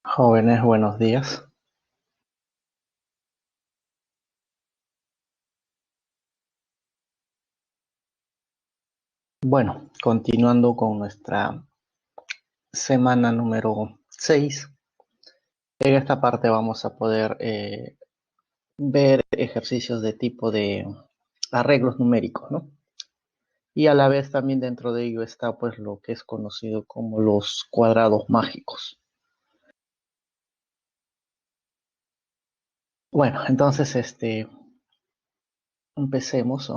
Jóvenes, buenos días. Bueno, continuando con nuestra semana número 6, en esta parte vamos a poder ver ejercicios de tipo de arreglos numéricos, ¿no? Y a la vez también dentro de ello está pues lo que es conocido como los cuadrados mágicos. Bueno, entonces empecemos,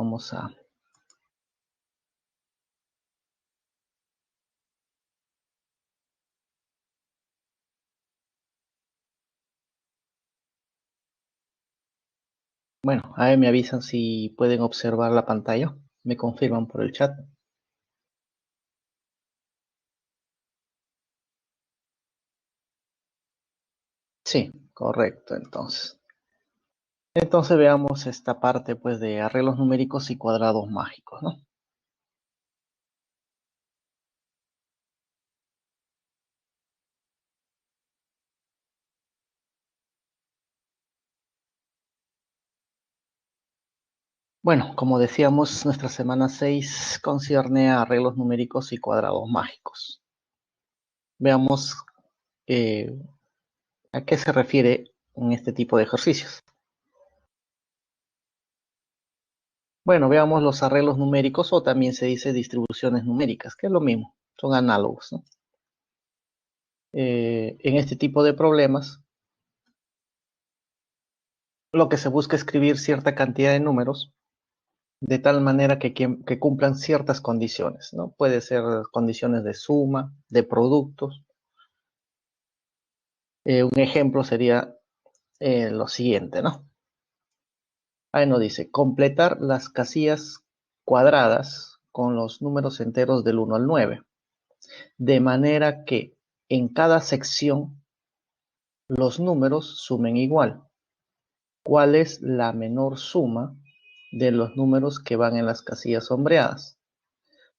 bueno, ahí me avisan si pueden observar la pantalla, me confirman por el chat. Sí, correcto, entonces. Entonces veamos esta parte pues de arreglos numéricos y cuadrados mágicos, ¿no? Bueno, como decíamos, nuestra semana 6 concierne a arreglos numéricos y cuadrados mágicos. Veamos eh, a qué se refiere en este tipo de ejercicios. Bueno, veamos los arreglos numéricos o también se dice distribuciones numéricas, que es lo mismo, son análogos, ¿no? En este tipo de problemas, lo que se busca es escribir cierta cantidad de números de tal manera que cumplan ciertas condiciones, ¿no? Puede ser condiciones de suma, de productos. Un ejemplo sería lo siguiente, ¿no? Ahí nos dice, completar las casillas cuadradas con los números enteros del 1 al 9, de manera que en cada sección los números sumen igual. ¿Cuál es la menor suma de los números que van en las casillas sombreadas?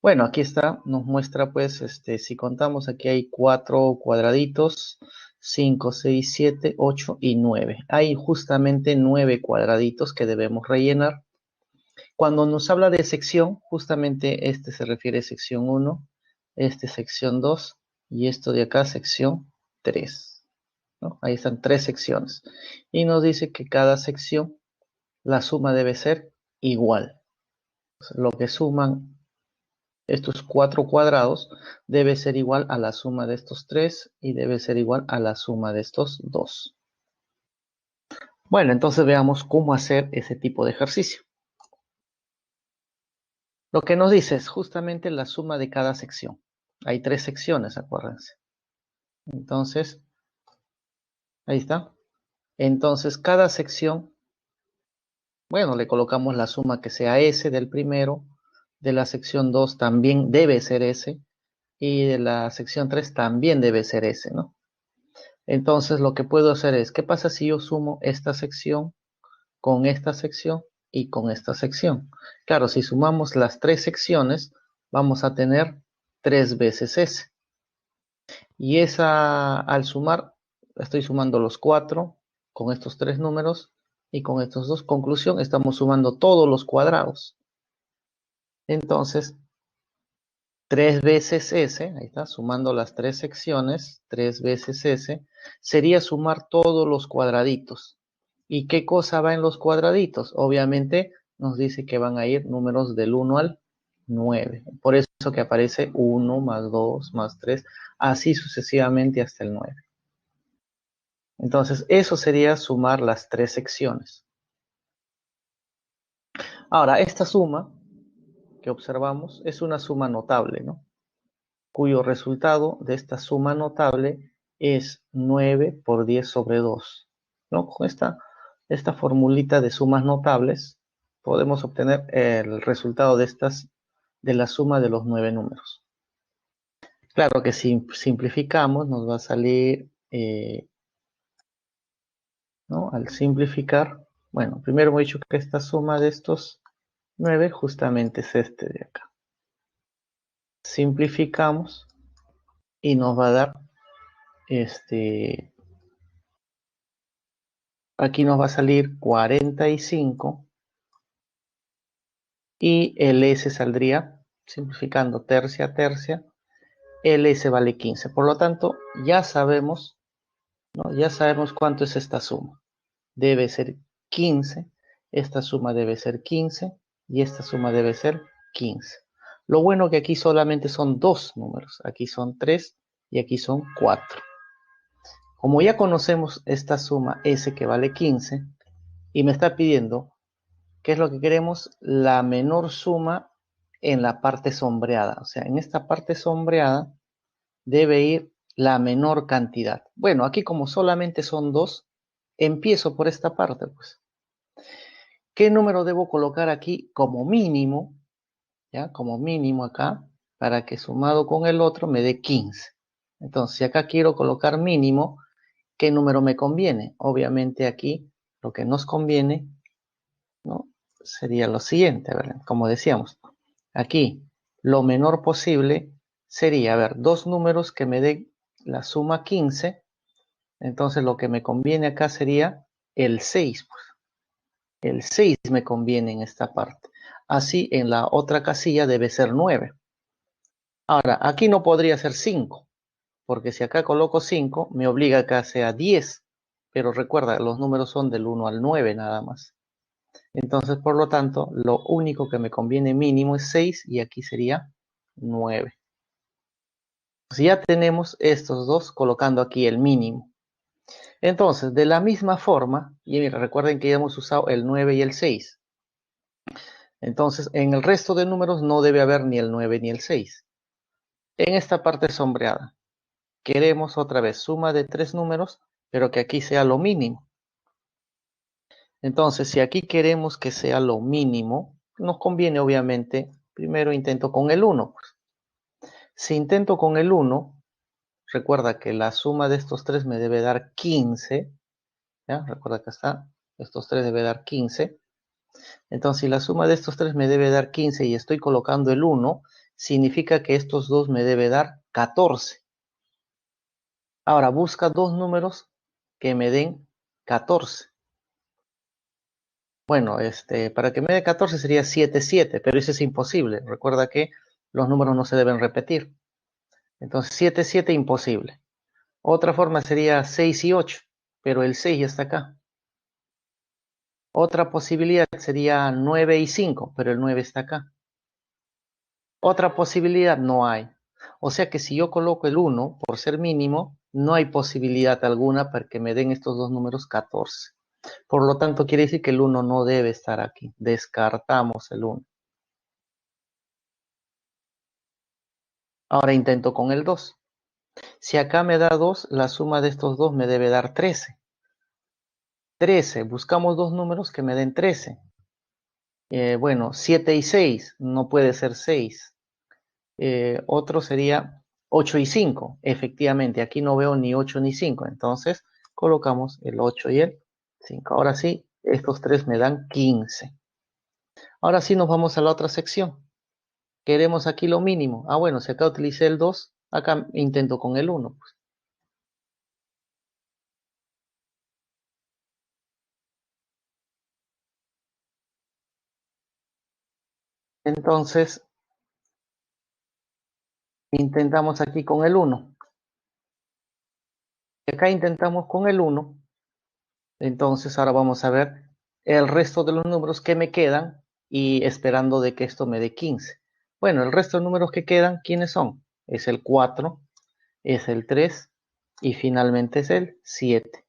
Bueno, aquí está, nos muestra pues, si contamos, aquí hay 4 cuadraditos, 5, 6, 7, 8 y 9. Hay justamente 9 cuadraditos que debemos rellenar. Cuando nos habla de sección, justamente este se refiere a sección 1, este sección 2 y esto de acá sección 3, ¿no? Ahí están 3 secciones. Y nos dice que cada sección, la suma debe ser igual. Lo que suman estos 4 cuadrados debe ser igual a la suma de estos 3 y debe ser igual a la suma de estos 2. Bueno, entonces veamos cómo hacer ese tipo de ejercicio. Lo que nos dice es justamente la suma de cada sección. Hay 3 secciones, acuérdense. Entonces, ahí está. Entonces, cada sección, bueno, le colocamos la suma que sea S del primero, de la sección 2 también debe ser S, y de la sección 3 también debe ser S, ¿no? Entonces lo que puedo hacer es, ¿qué pasa si yo sumo esta sección con esta sección y con esta sección? Claro, si sumamos las 3 secciones, vamos a tener 3 veces S. Y esa, al sumar, estoy sumando los 4 con estos 3 números y con estos dos. Conclusión, estamos sumando todos los cuadrados. Entonces, 3 veces S, ahí está, sumando las 3 secciones, 3 veces S, sería sumar todos los cuadraditos. ¿Y qué cosa va en los cuadraditos? Obviamente nos dice que van a ir números del 1 al 9. Por eso que aparece 1 más 2 más 3, así sucesivamente hasta el 9. Entonces, eso sería sumar las 3 secciones. Ahora, esta suma que observamos es una suma notable, ¿no? Cuyo resultado de esta suma notable es 9 por 10 sobre 2, ¿no? Con esta formulita de sumas notables podemos obtener el resultado de la suma de los 9 números. Claro que si simplificamos nos va a salir, ¿no? Al simplificar, bueno, primero hemos dicho que esta suma de estos 9 justamente es este de acá. Simplificamos y nos va a dar este aquí nos va a salir 45 y el S saldría, simplificando tercia a tercia, el S vale 15. Por lo tanto, ya sabemos, ¿no? Ya sabemos cuánto es esta suma. Debe ser 15, esta suma debe ser 15 y esta suma debe ser 15. Lo bueno que aquí solamente son dos números, aquí son 3 y aquí son 4. Como ya conocemos esta suma S que vale 15 y me está pidiendo qué es lo que queremos, la menor suma en la parte sombreada. O sea, en esta parte sombreada debe ir la menor cantidad. Bueno, aquí como solamente son dos, empiezo por esta parte, pues. ¿Qué número debo colocar aquí como mínimo? ¿Ya? Como mínimo acá, para que sumado con el otro me dé 15. Entonces, si acá quiero colocar mínimo, ¿qué número me conviene? Obviamente aquí lo que nos conviene, ¿no? Sería lo siguiente, ¿verdad? Como decíamos, aquí lo menor posible sería, a ver, dos números que me den la suma 15. Entonces lo que me conviene acá sería el 6, pues. El 6 me conviene en esta parte. Así en la otra casilla debe ser 9. Ahora, aquí no podría ser 5, porque si acá coloco 5, me obliga a que sea 10. Pero recuerda, los números son del 1 al 9 nada más. Entonces, por lo tanto, lo único que me conviene mínimo es 6 y aquí sería 9. Pues ya tenemos estos dos colocando aquí el mínimo. Entonces, de la misma forma, y mira, recuerden que ya hemos usado el 9 y el 6. Entonces, en el resto de números no debe haber ni el 9 ni el 6. En esta parte sombreada, queremos otra vez suma de tres números, pero que aquí sea lo mínimo. Entonces, si aquí queremos que sea lo mínimo, nos conviene obviamente, primero intento con el 1. Si intento con el 1, recuerda que la suma de estos tres me debe dar 15. ¿Ya? Recuerda que está, estos tres debe dar 15. Entonces, si la suma de estos tres me debe dar 15 y estoy colocando el 1, significa que estos dos me debe dar 14. Ahora, busca dos números que me den 14. Bueno, para que me dé 14 sería 7, 7, pero eso es imposible. Recuerda que los números no se deben repetir. Entonces, 7, 7, imposible. Otra forma sería 6 y 8, pero el 6 ya está acá. Otra posibilidad sería 9 y 5, pero el 9 está acá. Otra posibilidad no hay. O sea que si yo coloco el 1, por ser mínimo, no hay posibilidad alguna para que me den estos dos números 14. Por lo tanto, quiere decir que el 1 no debe estar aquí. Descartamos el 1. Ahora intento con el 2. Si acá me da 2, la suma de estos dos me debe dar 13. 13, buscamos dos números que me den 13. Bueno, 7 y 6, no puede ser 6. Otro sería 8 y 5. Efectivamente, aquí no veo ni 8 ni 5. Entonces, colocamos el 8 y el 5. Ahora sí, estos tres me dan 15. Ahora sí nos vamos a la otra sección. Queremos aquí lo mínimo. Ah, bueno, si acá utilicé el 2, acá intento con el 1. Pues. Entonces, intentamos aquí con el 1. Acá intentamos con el 1. Entonces, ahora vamos a ver el resto de los números que me quedan y esperando de que esto me dé 15. Bueno, el resto de números que quedan, ¿quiénes son? Es el 4, es el 3 y finalmente es el 7.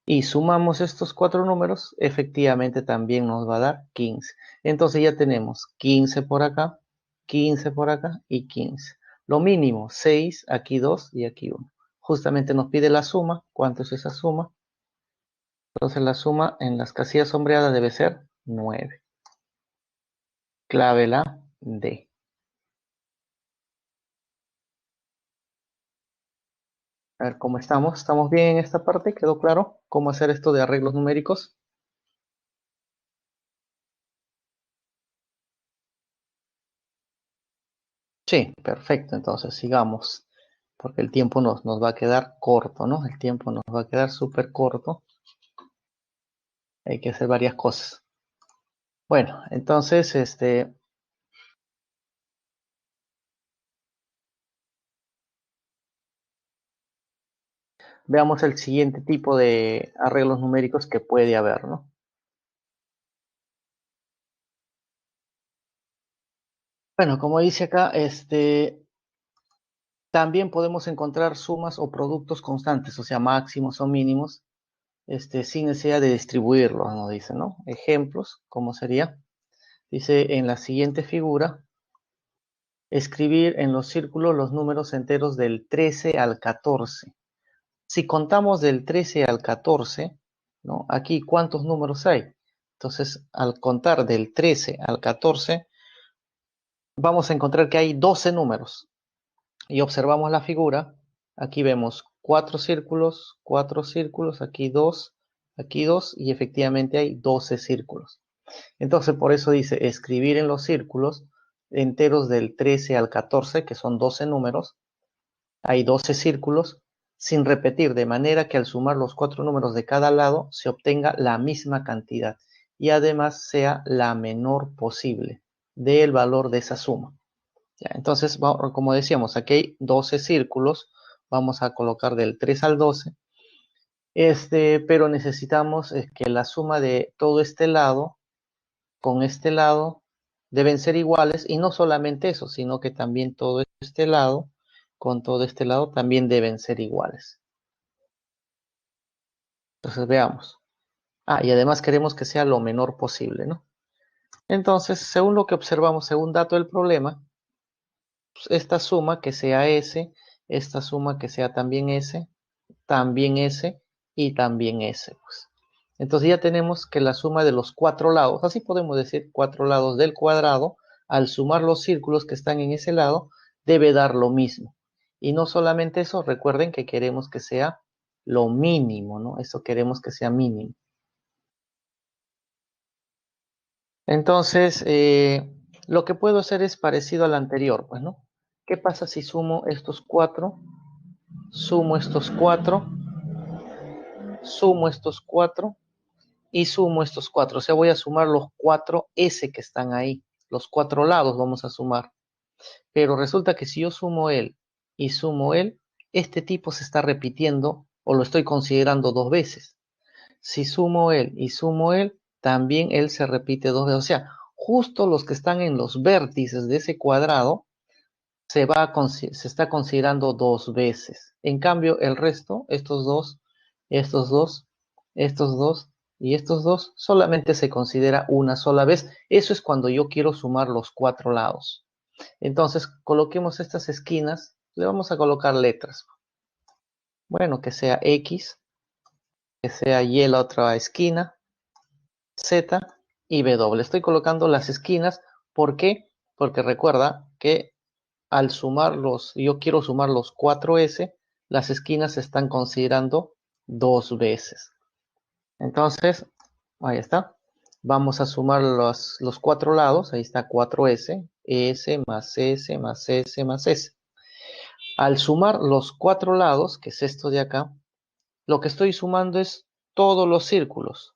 Y sumamos estos cuatro números, efectivamente también nos va a dar 15. Entonces ya tenemos 15 por acá, 15 por acá y 15. Lo mínimo, 6, aquí 2 y aquí 1. Justamente nos pide la suma. ¿Cuánto es esa suma? Entonces la suma en las casillas sombreadas debe ser 9. Clave la D. A ver cómo estamos. ¿Estamos bien en esta parte? ¿Quedó claro cómo hacer esto de arreglos numéricos? Sí, perfecto. Entonces sigamos, porque el tiempo nos va a quedar corto, ¿no? El tiempo nos va a quedar súper corto. Hay que hacer varias cosas. Bueno, entonces, veamos el siguiente tipo de arreglos numéricos que puede haber, ¿no? Bueno, como dice acá, también podemos encontrar sumas o productos constantes, o sea, máximos o mínimos, sin necesidad de distribuirlos, nos dice, ¿no? Ejemplos, ¿cómo sería? Dice en la siguiente figura, escribir en los círculos los números enteros del 13 al 14. Si contamos del 13 al 14, ¿no? Aquí, ¿cuántos números hay? Entonces, al contar del 13 al 14, vamos a encontrar que hay 12 números. Y observamos la figura, aquí vemos 4 círculos, aquí dos, y efectivamente hay 12 círculos. Entonces, por eso dice escribir en los círculos enteros del 13 al 14, que son 12 números, hay 12 círculos, sin repetir, de manera que al sumar los 4 números de cada lado se obtenga la misma cantidad y además sea la menor posible del valor de esa suma. Ya, entonces, como decíamos, aquí hay 12 círculos, vamos a colocar del 3 al 12, pero necesitamos que la suma de todo este lado con este lado deben ser iguales, y no solamente eso, sino que también todo este lado con todo este lado también deben ser iguales. Entonces veamos. Y además queremos que sea lo menor posible, ¿no? Entonces, según lo que observamos, según dato del problema, pues, esta suma que sea S, esta suma que sea también S y también S, pues. Entonces ya tenemos que la suma de los 4 lados, así podemos decir 4 lados del cuadrado, al sumar los círculos que están en ese lado, debe dar lo mismo. Y no solamente eso, recuerden que queremos que sea lo mínimo, ¿no? Eso queremos que sea mínimo. Entonces, lo que puedo hacer es parecido al anterior, pues, ¿no? ¿Qué pasa si sumo estos 4? Sumo estos 4, sumo estos 4 y sumo estos 4. O sea, voy a sumar los 4 S que están ahí. Los 4 lados vamos a sumar. Pero resulta que si yo sumo él y sumo él, este tipo se está repitiendo o lo estoy considerando 2 veces. Si sumo él y sumo él, también él se repite 2 veces. O sea, justo los que están en los vértices de ese cuadrado se está considerando 2 veces. En cambio, el resto, estos dos, estos dos, estos dos y estos dos, solamente se considera una sola vez. Eso es cuando yo quiero sumar los 4 lados. Entonces, coloquemos estas esquinas, le vamos a colocar letras. Bueno, que sea X, que sea Y la otra esquina, Z y W. Estoy colocando las esquinas, ¿por qué? Porque recuerda que al sumarlos, yo quiero sumar los 4S, las esquinas se están considerando 2 veces. Entonces, ahí está. Vamos a sumar los 4 lados, ahí está 4S, S más S más S más S. Al sumar los 4 lados, que es esto de acá, lo que estoy sumando es todos los círculos,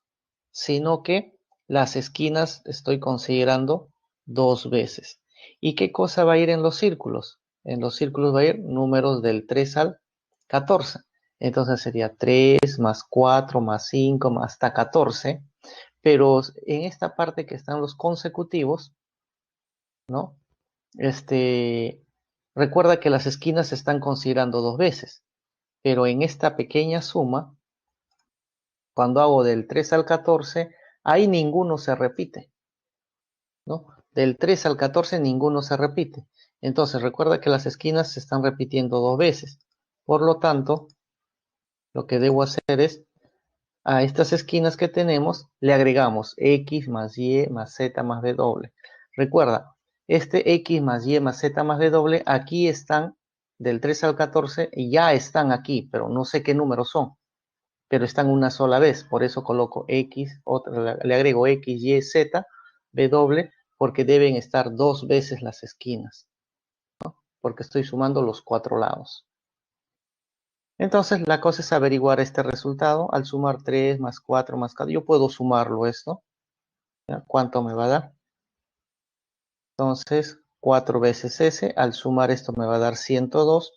sino que las esquinas estoy considerando 2 veces. ¿Y qué cosa va a ir en los círculos? En los círculos va a ir números del 3 al 14. Entonces sería 3 más 4 más 5 más hasta 14. Pero en esta parte que están los consecutivos, ¿no? Recuerda que las esquinas se están considerando 2 veces. Pero en esta pequeña suma, cuando hago del 3 al 14, ahí ninguno se repite, ¿no? Del 3 al 14 ninguno se repite. Entonces recuerda que las esquinas se están repitiendo 2 veces. Por lo tanto, lo que debo hacer es, a estas esquinas que tenemos, le agregamos X más Y más Z más W. Recuerda, este X más Y más Z más W, aquí están del 3 al 14, y ya están aquí, pero no sé qué números son. Pero están una sola vez, por eso coloco X, le agrego X, Y, Z, W, porque deben estar 2 veces las esquinas, porque estoy sumando los 4 lados. Entonces la cosa es averiguar este resultado al sumar 3 más 4 más 4. Yo puedo sumarlo esto. ¿Ya? ¿Cuánto me va a dar? Entonces 4 veces S, al sumar esto me va a dar 102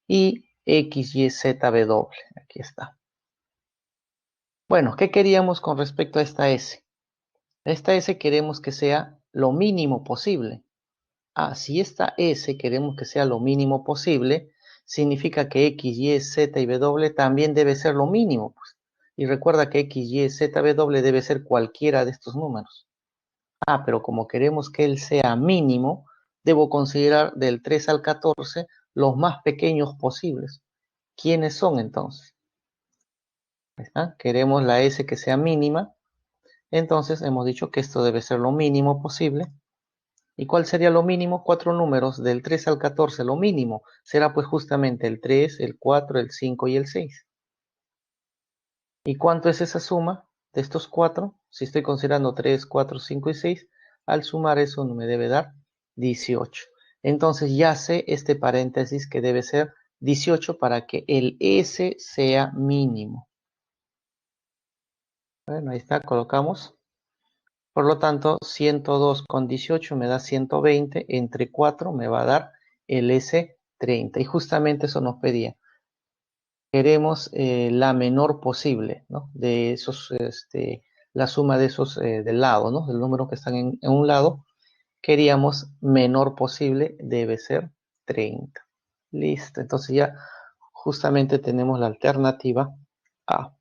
y X, Y, Z, W. Aquí está. Bueno, ¿qué queríamos con respecto a esta S? Esta S queremos que sea lo mínimo posible. Si esta S queremos que sea lo mínimo posible, significa que X, Y, Z y W también debe ser lo mínimo. Pues. Y recuerda que X, Y, Z, W debe ser cualquiera de estos números. Pero como queremos que él sea mínimo, debo considerar del 3 al 14 los más pequeños posibles. ¿Quiénes son entonces? ¿Está? Queremos la S que sea mínima. Entonces hemos dicho que esto debe ser lo mínimo posible. ¿Y cuál sería lo mínimo? 4 números del 3 al 14. Lo mínimo será pues justamente el 3, el 4, el 5 y el 6. ¿Y cuánto es esa suma de estos 4? Si estoy considerando 3, 4, 5 y 6, al sumar eso me debe dar 18. Entonces ya sé este paréntesis que debe ser 18 para que el S sea mínimo. Bueno, ahí está, colocamos. Por lo tanto, 102 con 18 me da 120, entre 4 me va a dar el S 30. Y justamente eso nos pedía. Queremos la menor posible, ¿no? De esos, la suma de esos del lado, ¿no? Del número que están en un lado. Queríamos menor posible, debe ser 30. Listo, entonces ya justamente tenemos la alternativa A.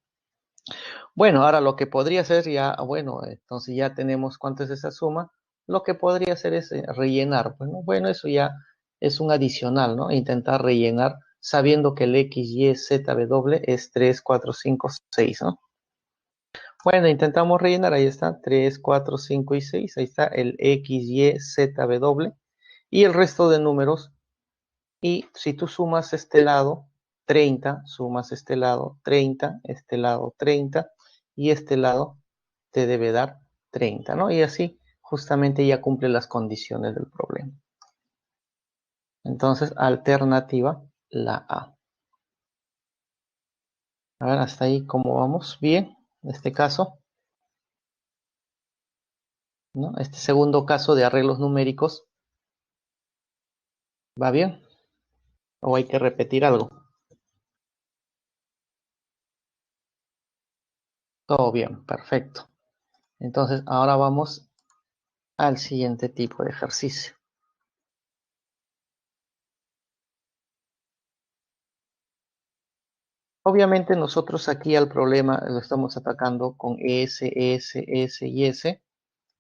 Bueno, ahora lo que podría hacer ya, bueno, entonces ya tenemos cuánto es esa suma. Lo que podría hacer es rellenar. Bueno, eso ya es un adicional, ¿no? Intentar rellenar sabiendo que el X, Y, Z, W es 3, 4, 5, 6, ¿no? Bueno, intentamos rellenar, ahí está, 3, 4, 5 y 6, ahí está el X, Y, Z, W y el resto de números. Y si tú sumas este lado, 30, sumas este lado 30, este lado 30 y este lado te debe dar 30, ¿no? Y así justamente ya cumple las condiciones del problema. Entonces, alternativa, la A. A ver, hasta ahí cómo vamos. Bien, en este caso, ¿no? Este segundo caso de arreglos numéricos, ¿va bien? ¿O hay que repetir algo? Todo bien, perfecto. Entonces, ahora vamos al siguiente tipo de ejercicio. Obviamente nosotros aquí al problema lo estamos atacando con S, S, S y S,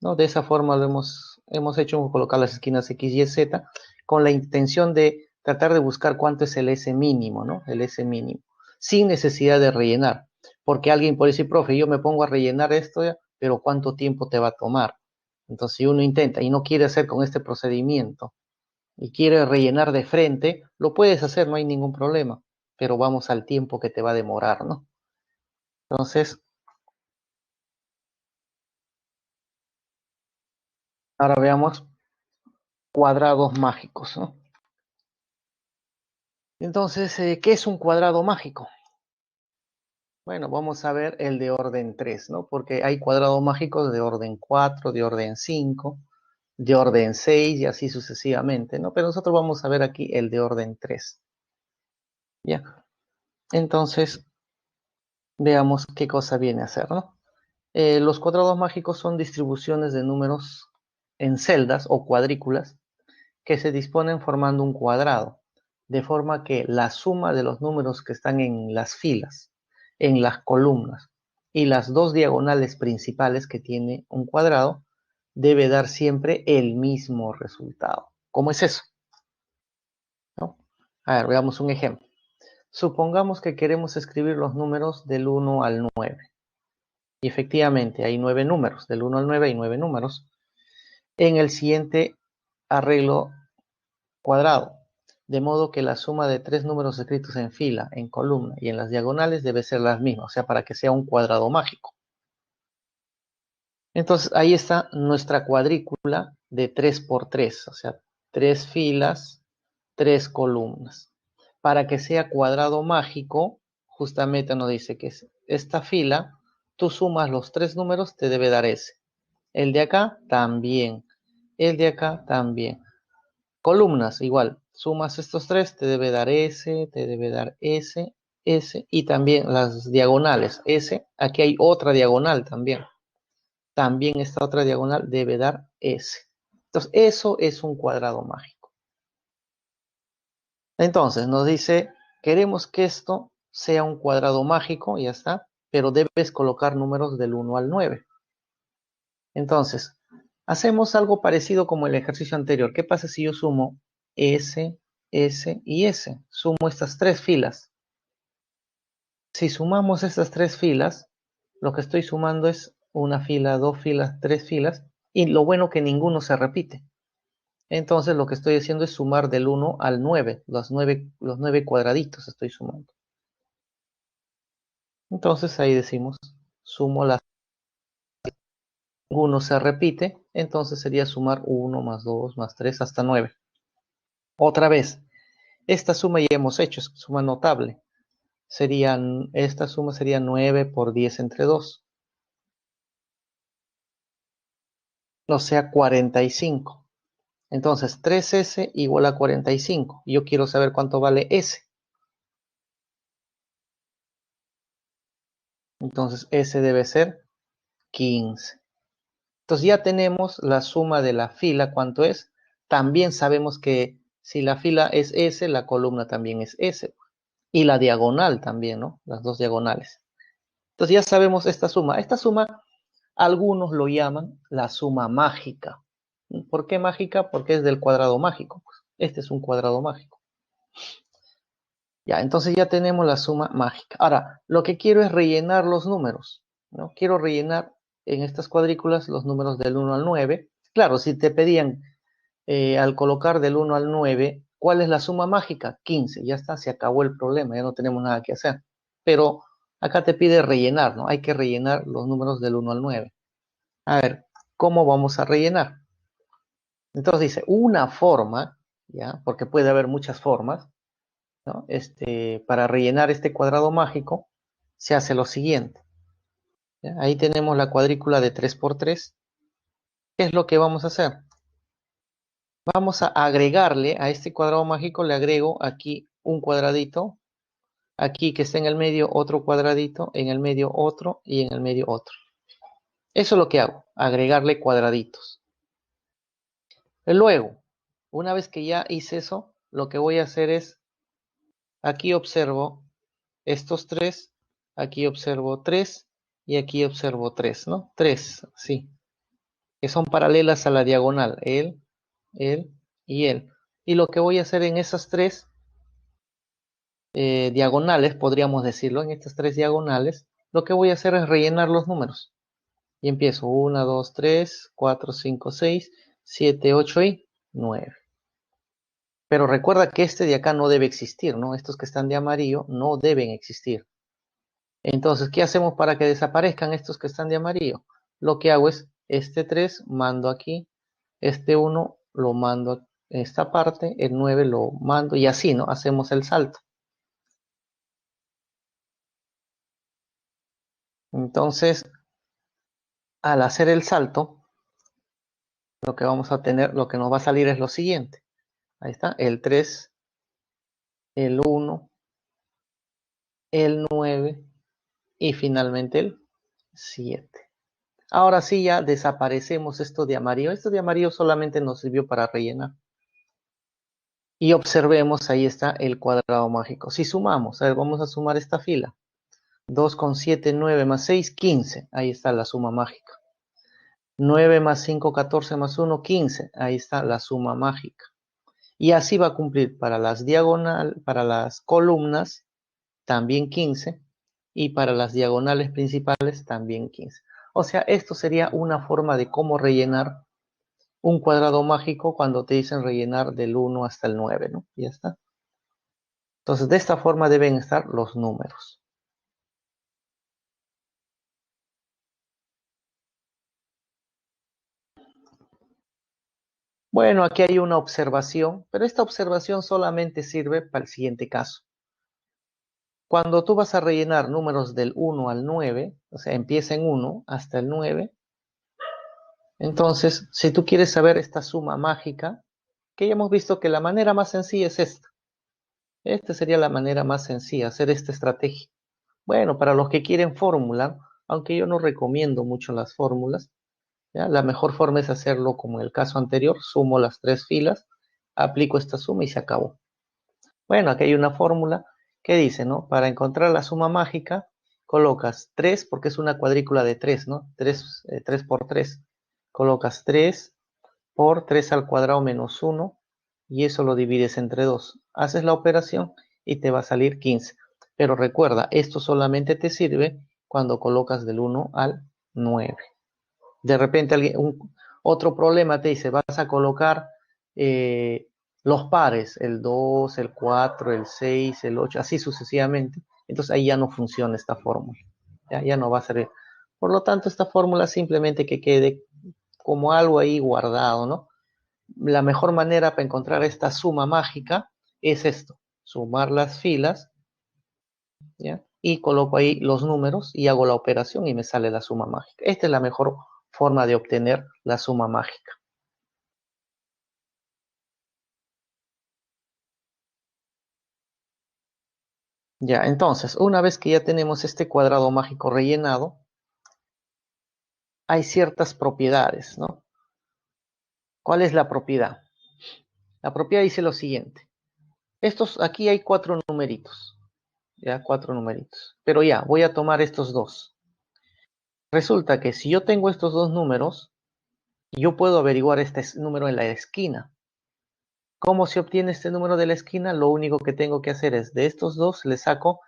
¿no? De esa forma lo hemos hecho colocar las esquinas X, Y, Z con la intención de tratar de buscar cuánto es el S mínimo, ¿no? El S mínimo, sin necesidad de rellenar. Porque alguien puede decir, profe, yo me pongo a rellenar esto, pero ¿cuánto tiempo te va a tomar? Entonces, si uno intenta y no quiere hacer con este procedimiento y quiere rellenar de frente, lo puedes hacer, no hay ningún problema, pero vamos al tiempo que te va a demorar, ¿no? Entonces, ahora veamos cuadrados mágicos, ¿no? Entonces, ¿qué es un cuadrado mágico? Bueno, vamos a ver el de orden 3, ¿no? Porque hay cuadrados mágicos de orden 4, de orden 5, de orden 6 y así sucesivamente, ¿no? Pero nosotros vamos a ver aquí el de orden 3. ¿Ya? Entonces, veamos qué cosa viene a ser, ¿no? Los cuadrados mágicos son distribuciones de números en celdas o cuadrículas que se disponen formando un cuadrado, de forma que la suma de los números que están en las filas, en las columnas y las dos diagonales principales que tiene un cuadrado debe dar siempre el mismo resultado. ¿Cómo es eso? ¿No? A ver, veamos un ejemplo. Supongamos que queremos escribir los números del 1 al 9. Y efectivamente hay 9 números, del 1 al 9 hay 9 números. En el siguiente arreglo cuadrado, de modo que la suma de 3 números escritos en fila, en columna y en las diagonales debe ser las mismas, o sea, para que sea un cuadrado mágico. Entonces, ahí está nuestra cuadrícula de 3 por 3, o sea, 3 filas, 3 columnas. para que sea cuadrado mágico, justamente nos dice que esta fila, tú sumas los tres números, te debe dar S. El de acá también. El de acá también. Columnas, igual. Sumas estos tres, te debe dar S, te debe dar S, S. Y también las diagonales. S, aquí hay otra diagonal también. También esta otra diagonal debe dar S. Entonces, eso es un cuadrado mágico. Entonces, nos dice, queremos que esto sea un cuadrado mágico, ya está, pero debes colocar números del 1 al 9. Entonces, hacemos algo parecido como el ejercicio anterior. ¿Qué pasa si yo sumo S, S y S? Sumo estas tres filas. Si sumamos estas tres filas, lo que estoy sumando es una fila, dos filas, tres filas, y lo bueno que ninguno se repite. Entonces lo que estoy haciendo es sumar del 1 al 9, los 9 cuadraditos estoy sumando. Entonces ahí decimos, sumo las, ninguno se repite, entonces sería sumar 1 más 2 más 3 hasta 9. Otra vez, esta suma ya hemos hecho, es suma notable. Esta suma sería 9 por 10 entre 2. O sea, 45. Entonces, 3S igual a 45. Yo quiero saber cuánto vale S. Entonces, S debe ser 15. Entonces, ya tenemos la suma de la fila, ¿cuánto es? También sabemos que si la fila es S, la columna también es S. Y la diagonal también, ¿no? Las dos diagonales. Entonces, ya sabemos esta suma. Esta suma, algunos lo llaman la suma mágica. ¿Por qué mágica? Porque es del cuadrado mágico. Este es un cuadrado mágico. Ya, entonces ya tenemos la suma mágica. Ahora, lo que quiero es rellenar los números, ¿no? Quiero rellenar en estas cuadrículas los números del 1 al 9. Claro, si te pedían al colocar del 1 al 9, ¿cuál es la suma mágica? 15. Ya está, se acabó el problema, ya no tenemos nada que hacer. Pero acá te pide rellenar, ¿no? Hay que rellenar los números del 1 al 9. A ver, ¿cómo vamos a rellenar? Entonces dice, una forma, ¿ya? Porque puede haber muchas formas, ¿no? Para rellenar este cuadrado mágico, se hace lo siguiente. ¿Ya? Ahí tenemos la cuadrícula de 3 por 3. ¿Qué es lo que vamos a hacer? Vamos a agregarle a este cuadrado mágico, le agrego aquí un cuadradito, aquí que está en el medio otro cuadradito, en el medio otro y en el medio otro. Eso es lo que hago, agregarle cuadraditos. Luego, una vez que ya hice eso, lo que voy a hacer es, aquí observo estos tres, aquí observo 3 y aquí observo 3, ¿no? 3, sí, que son paralelas a la diagonal, él y él. Y lo que voy a hacer en esas tres diagonales, podríamos decirlo, en estas tres diagonales, lo que voy a hacer es rellenar los números. Y empiezo 1, 2, 3, 4, 5, 6, 7, 8 y 9. Pero recuerda que este de acá no debe existir, ¿no? Estos que están de amarillo no deben existir. Entonces, ¿qué hacemos para que desaparezcan estos que están de amarillo? Lo que hago es, este 3 mando aquí, este 1 lo mando en esta parte, el 9 lo mando y así, ¿no? Hacemos el salto. Entonces, al hacer el salto, lo que vamos a tener, lo que nos va a salir es lo siguiente. Ahí está, el 3, el 1, el 9 y finalmente el 7. Ahora sí ya desaparecemos esto de amarillo. Esto de amarillo solamente nos sirvió para rellenar. Y observemos, ahí está el cuadrado mágico. Si sumamos, a ver, vamos a sumar esta fila. 2 con 7, 9 más 6, 15. Ahí está la suma mágica. 9 más 5, 14 más 1, 15. Ahí está la suma mágica. Y así va a cumplir para las para las columnas, también 15. Y para las diagonales principales, también 15. O sea, esto sería una forma de cómo rellenar un cuadrado mágico cuando te dicen rellenar del 1 hasta el 9, ¿no? Ya está. Entonces, de esta forma deben estar los números. Bueno, aquí hay una observación, pero esta observación solamente sirve para el siguiente caso. Cuando tú vas a rellenar números del 1 al 9, o sea, empieza en 1 hasta el 9, entonces, si tú quieres saber esta suma mágica, que ya hemos visto que la manera más sencilla es esta. Esta sería la manera más sencilla, hacer esta estrategia. Bueno, para los que quieren fórmula, aunque yo no recomiendo mucho las fórmulas, ¿ya? La mejor forma es hacerlo como en el caso anterior, sumo las tres filas, aplico esta suma y se acabó. Bueno, aquí hay una fórmula que dice, ¿no? Para encontrar la suma mágica, colocas 3, porque es una cuadrícula de 3, ¿no? 3 por 3. Colocas 3 por 3 al cuadrado menos 1, y eso lo divides entre 2. Haces la operación y te va a salir 15. Pero recuerda, esto solamente te sirve cuando colocas del 1 al 9. De repente otro problema te dice, vas a colocar los pares, el 2, el 4, el 6, el 8, así sucesivamente. Entonces ahí ya no funciona esta fórmula. Ya no va a servir. Por lo tanto, esta fórmula simplemente que quede como algo ahí guardado, ¿no? La mejor manera para encontrar esta suma mágica es esto, sumar las filas, ¿ya? Y coloco ahí los números y hago la operación y me sale la suma mágica. Esta es la mejor forma de obtener la suma mágica. Ya, entonces, una vez que ya tenemos este cuadrado mágico rellenado, hay ciertas propiedades, ¿no? ¿Cuál es la propiedad? La propiedad dice lo siguiente. Aquí hay cuatro numeritos, ya, cuatro numeritos. Pero ya, voy a tomar estos dos. Resulta que si yo tengo estos dos números, yo puedo averiguar este número en la esquina. ¿Cómo se obtiene este número de la esquina? Lo único que tengo que hacer es, de estos dos, le saco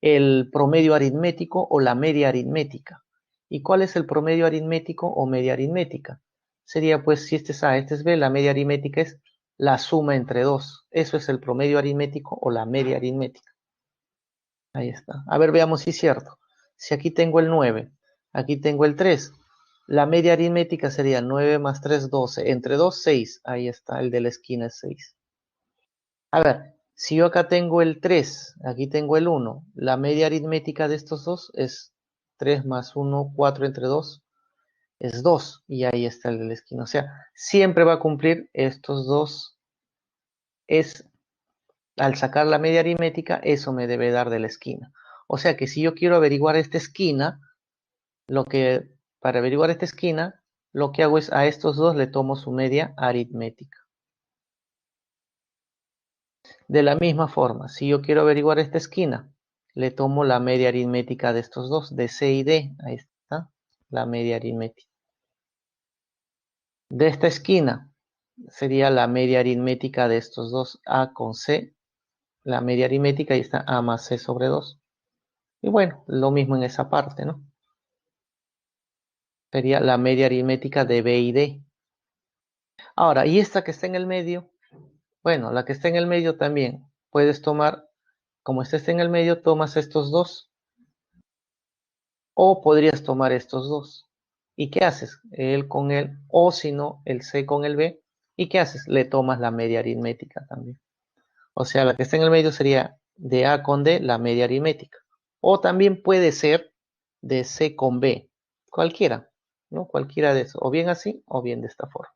el promedio aritmético o la media aritmética. ¿Y cuál es el promedio aritmético o media aritmética? Sería pues, si este es A, este es B, la media aritmética es la suma entre dos. Eso es el promedio aritmético o la media aritmética. Ahí está. A ver, veamos si es cierto. Si aquí tengo el 9, aquí tengo el 3, la media aritmética sería 9 más 3, 12. Entre 2, 6. Ahí está, el de la esquina es 6. A ver, si yo acá tengo el 3, aquí tengo el 1, la media aritmética de estos dos es 3 más 1, 4 entre 2, es 2. Y ahí está el de la esquina. O sea, siempre va a cumplir estos dos. Es, al sacar la media aritmética, eso me debe dar de la esquina. O sea que si yo quiero averiguar esta esquina, para averiguar esta esquina, lo que hago es a estos dos le tomo su media aritmética. De la misma forma, si yo quiero averiguar esta esquina, le tomo la media aritmética de estos dos, de C y D. Ahí está, la media aritmética. De esta esquina sería la media aritmética de estos dos, A con C. La media aritmética, ahí está A más C sobre 2. Y bueno, lo mismo en esa parte, ¿no? Sería la media aritmética de B y D. Ahora, ¿y esta que está en el medio? Bueno, la que está en el medio también puedes tomar, como esta está en el medio, tomas estos dos. O podrías tomar estos dos. ¿Y qué haces? El con el, o si no, el C con el B. ¿Y qué haces? Le tomas la media aritmética también. O sea, la que está en el medio sería de A con D, la media aritmética. O también puede ser de C con B. Cualquiera, ¿no? Cualquiera de esos. O bien así, o bien de esta forma.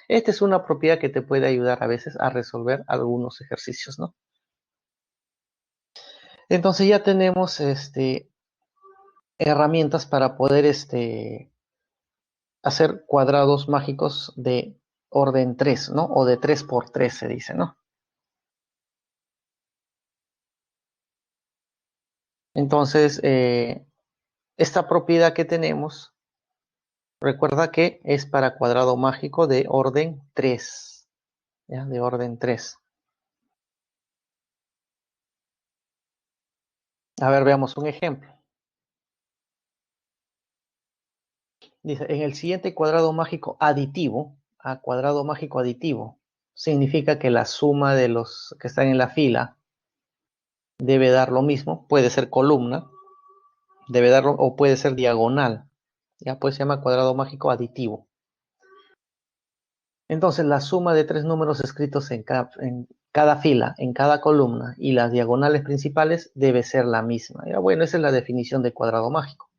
Esta es una propiedad que te puede ayudar a veces a resolver algunos ejercicios, ¿no? Entonces ya tenemos herramientas para poder hacer cuadrados mágicos de orden 3, ¿no? O de 3 por 3 se dice, ¿no? Entonces, esta propiedad que tenemos, recuerda que es para cuadrado mágico de orden 3, ¿ya? De orden 3. A ver, veamos un ejemplo. Dice, en el siguiente cuadrado mágico aditivo, a cuadrado mágico aditivo, significa que la suma de los que están en la fila debe dar lo mismo, puede ser columna, debe darlo, o puede ser diagonal. Ya pues se llama cuadrado mágico aditivo. Entonces, la suma de tres números escritos en cada fila, en cada columna y las diagonales principales debe ser la misma. Ya, bueno, esa es la definición de cuadrado mágico.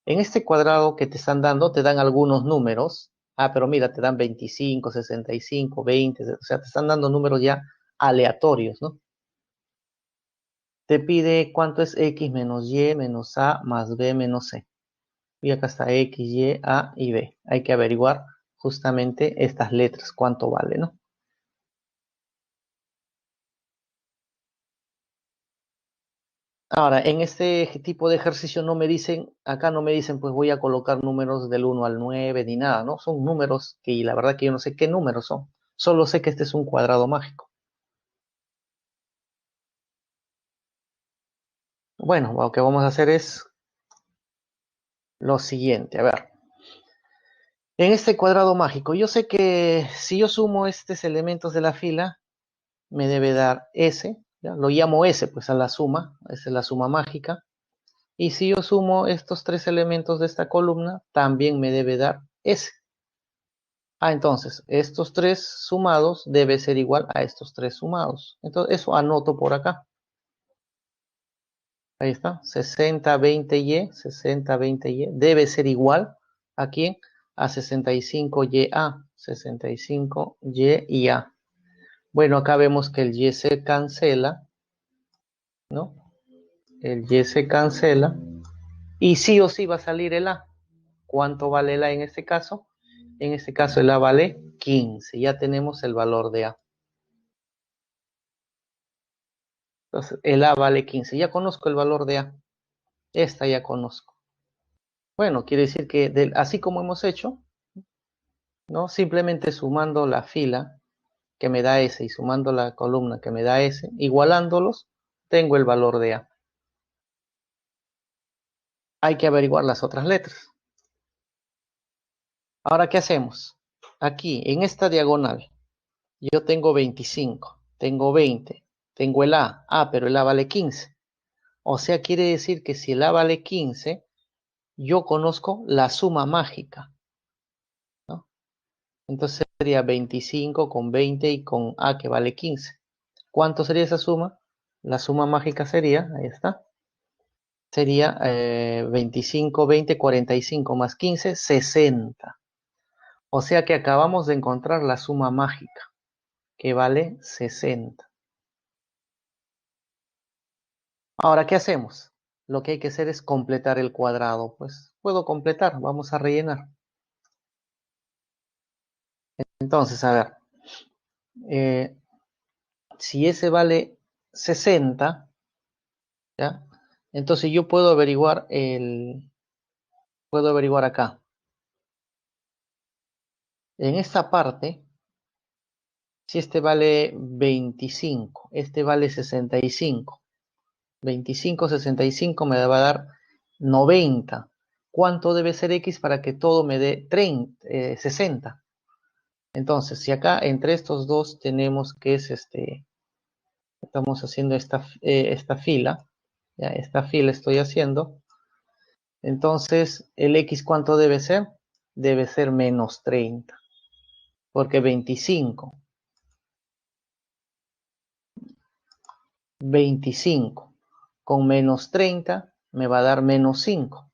En este cuadrado que te están dando, te dan algunos números. Ah, pero mira, te dan 25, 65, 20, o sea, te están dando números ya aleatorios, ¿no? Te pide cuánto es x menos y menos a más b menos c. Y acá está x, y, a y b. Hay que averiguar justamente estas letras, cuánto vale, ¿no? Ahora, en este tipo de ejercicio no me dicen, acá no me dicen, pues voy a colocar números del 1 al 9 ni nada, ¿no? Son números que la verdad que yo no sé qué números son. Solo sé que este es un cuadrado mágico. Bueno, lo que vamos a hacer es lo siguiente. A ver, en este cuadrado mágico, yo sé que si yo sumo estos elementos de la fila, me debe dar S, ¿ya? Lo llamo S, pues a la suma, esa es la suma mágica. Y si yo sumo estos tres elementos de esta columna, también me debe dar S. Ah, entonces, estos tres sumados debe ser igual a estos tres sumados. Entonces, eso anoto por acá. Ahí está, 60, 20Y, 60, 20Y, debe ser igual a quién? A 65YA, 65Y y A. Bueno, acá vemos que el Y se cancela, ¿no? El Y se cancela. Y sí o sí va a salir el A. ¿Cuánto vale el A en este caso? En este caso el A vale 15. Ya tenemos el valor de A. Entonces el A vale 15. Ya conozco el valor de A. Esta ya conozco. Bueno, quiere decir que así como hemos hecho, ¿no? Simplemente sumando la fila que me da S y sumando la columna que me da S, igualándolos, tengo el valor de A. Hay que averiguar las otras letras. Ahora, ¿qué hacemos? Aquí, en esta diagonal, yo tengo 25, tengo 20, tengo el A. Ah, pero el A vale 15. O sea, quiere decir que si el A vale 15, yo conozco la suma mágica, ¿no? Entonces sería 25 con 20 y con A que vale 15. ¿Cuánto sería esa suma? La suma mágica sería, ahí está, sería 25, 20, 45 más 15, 60. O sea que acabamos de encontrar la suma mágica, que vale 60. Ahora, ¿qué hacemos? Lo que hay que hacer es completar el cuadrado. Pues puedo completar, vamos a rellenar. Entonces, a ver, eh, si ese vale 60, ¿ya? Entonces yo puedo averiguar acá. En esta parte, si este vale 25, este vale 65. 25, 65 me va a dar 90. ¿Cuánto debe ser X para que todo me dé 60? Entonces, si acá entre estos dos tenemos que es estamos haciendo esta fila, ya, esta fila estoy haciendo, entonces el X ¿cuánto debe ser? Debe ser menos 30, porque 25 con menos 30 me va a dar menos 5.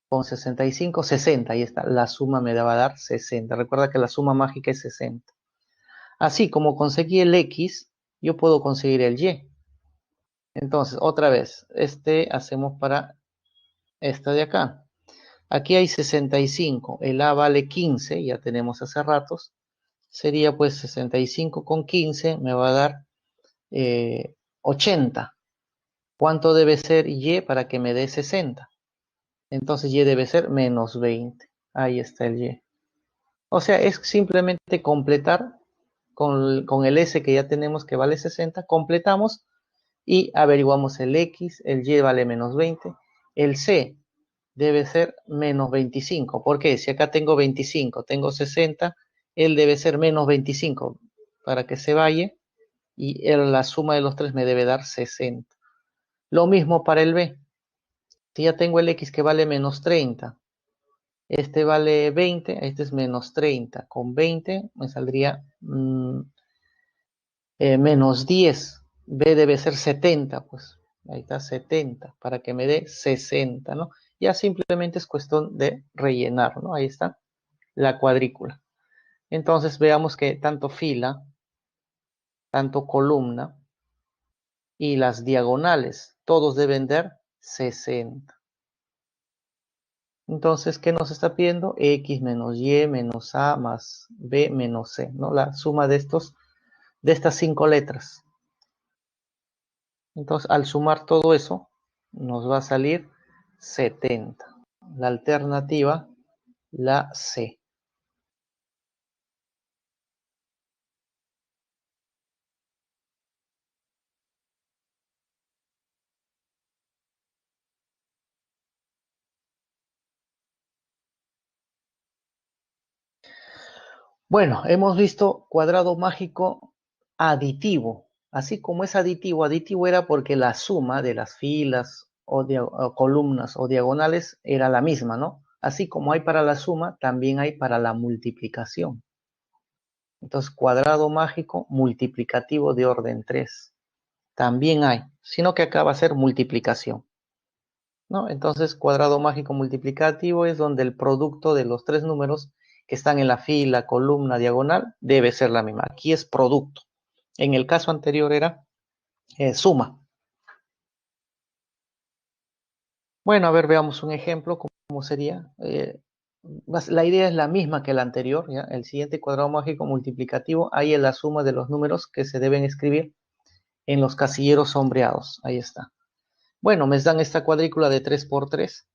Con 65, 60, ahí está, la suma me va a dar 60. Recuerda que la suma mágica es 60. Así como conseguí el X, yo puedo conseguir el Y. Entonces, otra vez, hacemos para esta de acá. Aquí hay 65, el A vale 15, ya tenemos hace ratos. Sería pues 65 con 15, me va a dar 80. ¿Cuánto debe ser Y para que me dé 60? Entonces Y debe ser menos 20. Ahí está el Y. O sea, es simplemente completar con el S que ya tenemos que vale 60, completamos y averiguamos el X, el Y vale menos 20, el C debe ser menos 25. ¿Por qué? Si acá tengo 25, tengo 60, él debe ser menos 25 para que se vaya y la suma de los tres me debe dar 60. Lo mismo para el B. Si ya tengo el X que vale menos 30, Este vale 20, este es menos 30. Con 20 me saldría menos 10. B debe ser 70, pues. Ahí está 70, para que me dé 60, ¿no? Ya simplemente es cuestión de rellenar, ¿no? Ahí está la cuadrícula. Entonces veamos que tanto fila, tanto columna y las diagonales, todos deben dar 60. Entonces, ¿qué nos está pidiendo? X menos Y menos A más B menos C, ¿no? La suma de estas 5 letras. Entonces, al sumar todo eso, nos va a salir 70. La alternativa, la C. Bueno, hemos visto cuadrado mágico aditivo. Así como es aditivo, aditivo era porque la suma de las filas o columnas o diagonales era la misma, ¿no? Así como hay para la suma, también hay para la multiplicación. Entonces, cuadrado mágico multiplicativo de orden 3. También hay, sino que acá va a ser multiplicación, ¿no? Entonces, cuadrado mágico multiplicativo es donde el producto de los tres números que están en la fila, columna, diagonal, debe ser la misma. Aquí es producto. En el caso anterior era suma. Bueno, a ver, veamos un ejemplo, cómo sería. La idea es la misma que la anterior, ¿ya? El siguiente cuadrado mágico multiplicativo, ahí es la suma de los números que se deben escribir en los casilleros sombreados. Ahí está. Bueno, me dan esta cuadrícula de 3 por 3.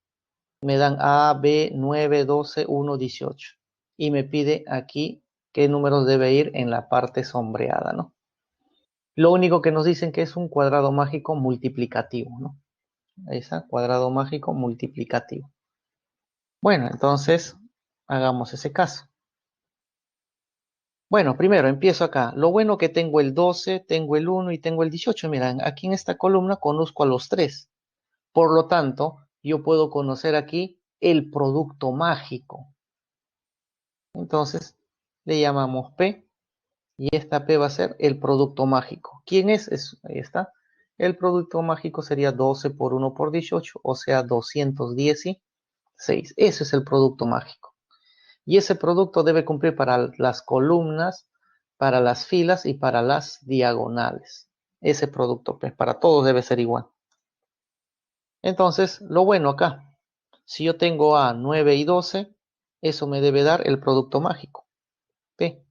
Me dan A, B, 9, 12, 1, 18. Y me pide aquí qué números debe ir en la parte sombreada, ¿no? Lo único que nos dicen que es un cuadrado mágico multiplicativo, ¿no? Ahí está, cuadrado mágico multiplicativo. Bueno, entonces hagamos ese caso. Bueno, primero empiezo acá. Lo bueno que tengo el 12, tengo el 1 y tengo el 18. Miren, aquí en esta columna conozco a los tres. Por lo tanto, yo puedo conocer aquí el producto mágico. Entonces, le llamamos P y esta P va a ser el producto mágico. ¿Quién es? Ahí está. El producto mágico sería 12 por 1 por 18, o sea, 216. Ese es el producto mágico. Y ese producto debe cumplir para las columnas, para las filas y para las diagonales. Ese producto, pues, para todos debe ser igual. Entonces, lo bueno acá, si yo tengo A, 9 y 12, eso me debe dar el producto mágico, P.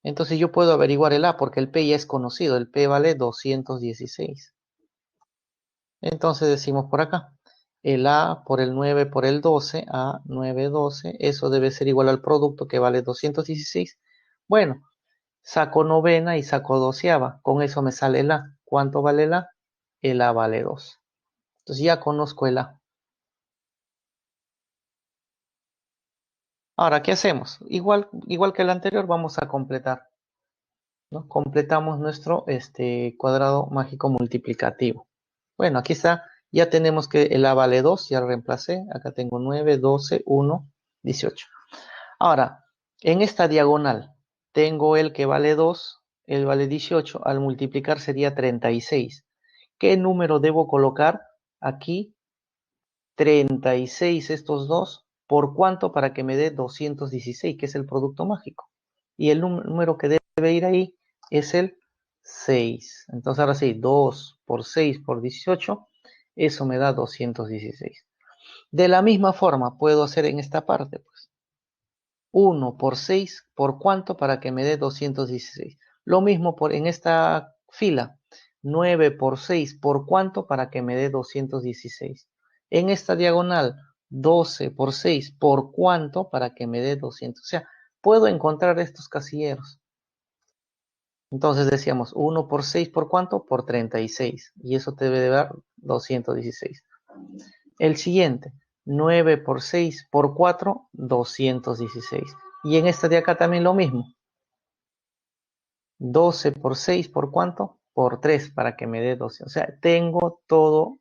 Entonces yo puedo averiguar el A porque el P ya es conocido, el P vale 216. Entonces decimos por acá, el A por el 9 por el 12, A 9, 12, eso debe ser igual al producto que vale 216. Bueno, saco novena y saco doceava, con eso me sale el A. ¿Cuánto vale el A? El A vale 2. Entonces ya conozco el A. Ahora, ¿qué hacemos? Igual que el anterior, vamos a completar, ¿no? Completamos nuestro cuadrado mágico multiplicativo. Bueno, aquí está, ya tenemos que el A vale 2, ya lo reemplacé. Acá tengo 9, 12, 1, 18. Ahora, en esta diagonal, tengo el que vale 2, el vale 18, al multiplicar sería 36. ¿Qué número debo colocar aquí? 36 estos dos, ¿por cuánto? Para que me dé 216, que es el producto mágico. Y el número que debe ir ahí es el 6. Entonces ahora sí, 2 por 6 por 18, eso me da 216. De la misma forma puedo hacer en esta parte, pues. 1 por 6, ¿por cuánto? Para que me dé 216. Lo mismo en esta fila. 9 por 6, ¿por cuánto? Para que me dé 216. En esta diagonal, 12 por 6, ¿por cuánto? Para que me dé 200. O sea, puedo encontrar estos casilleros. Entonces decíamos 1 por 6, ¿por cuánto? Por 36. Y eso te debe de dar 216. El siguiente, 9 por 6 por 4, 216. Y en esta de acá también lo mismo. 12 por 6 por cuánto? Por 3 para que me dé 12. O sea, tengo todo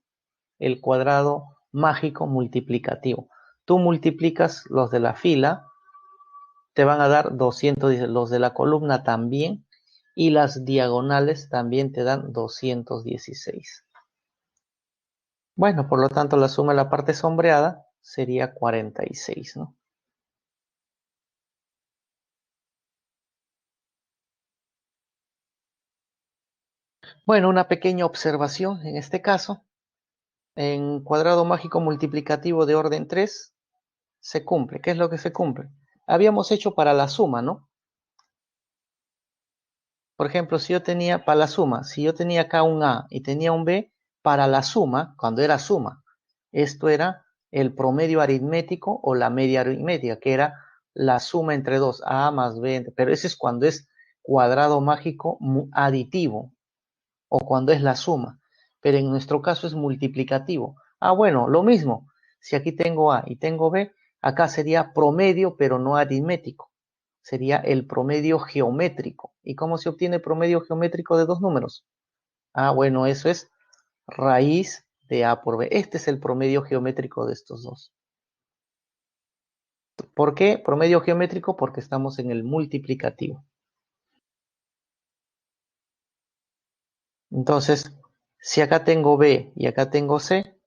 el cuadrado mágico multiplicativo. tú multiplicas los de la fila, te van a dar 210, los de la columna también, y las diagonales también te dan 216. Bueno, por lo tanto, la suma de la parte sombreada sería 46, ¿no? Bueno, una pequeña observación en este caso. En cuadrado mágico multiplicativo de orden 3 se cumple. ¿Qué es lo que se cumple? Habíamos hecho para la suma, ¿no? Por ejemplo, si yo tenía para la suma, si yo tenía acá un A y tenía un B, para la suma, cuando era suma, esto era el promedio aritmético o la media aritmética, que era la suma entre dos, A más B, pero ese es cuando es cuadrado mágico aditivo o cuando es la suma, pero en nuestro caso es multiplicativo. Ah, bueno, lo mismo, si aquí tengo A y tengo B, acá sería promedio, pero no aritmético. Sería el promedio geométrico. ¿Y cómo se obtiene promedio geométrico de dos números? Ah, bueno, eso es raíz de A por B. Este es el promedio geométrico de estos dos. ¿Por qué promedio geométrico? Porque estamos en el multiplicativo. Entonces, si acá tengo B y acá tengo C,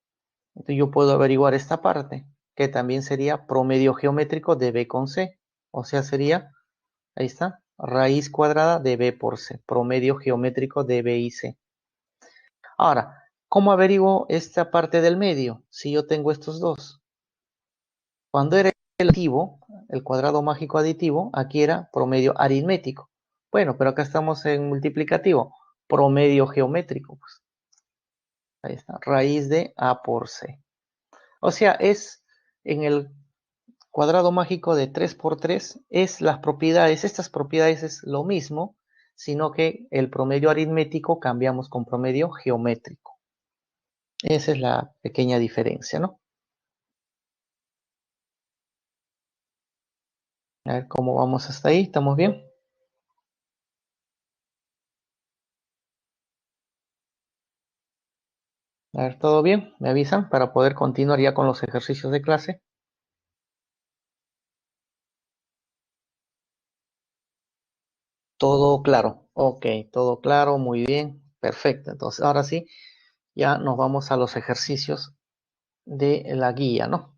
entonces yo puedo averiguar esta parte, que también sería promedio geométrico de B con C. O sea, sería, ahí está, raíz cuadrada de B por C, promedio geométrico de B y C. Ahora, ¿cómo averiguo esta parte del medio? Si yo tengo estos dos. Cuando era el aditivo, el cuadrado mágico aditivo, aquí era promedio aritmético. Bueno, pero acá estamos en multiplicativo, promedio geométrico. Pues. Ahí está, raíz de A por C. O sea, es en el cuadrado mágico de 3 por 3 es las propiedades, estas propiedades es lo mismo, sino que el promedio aritmético cambiamos con promedio geométrico. Esa es la pequeña diferencia, ¿no? A ver cómo vamos hasta ahí, ¿estamos bien? A ver, ¿todo bien? ¿Me avisan para poder continuar ya con los ejercicios de clase? Todo claro. Ok, todo claro, muy bien, perfecto. Entonces, ahora sí, ya nos vamos a los ejercicios de la guía, ¿no?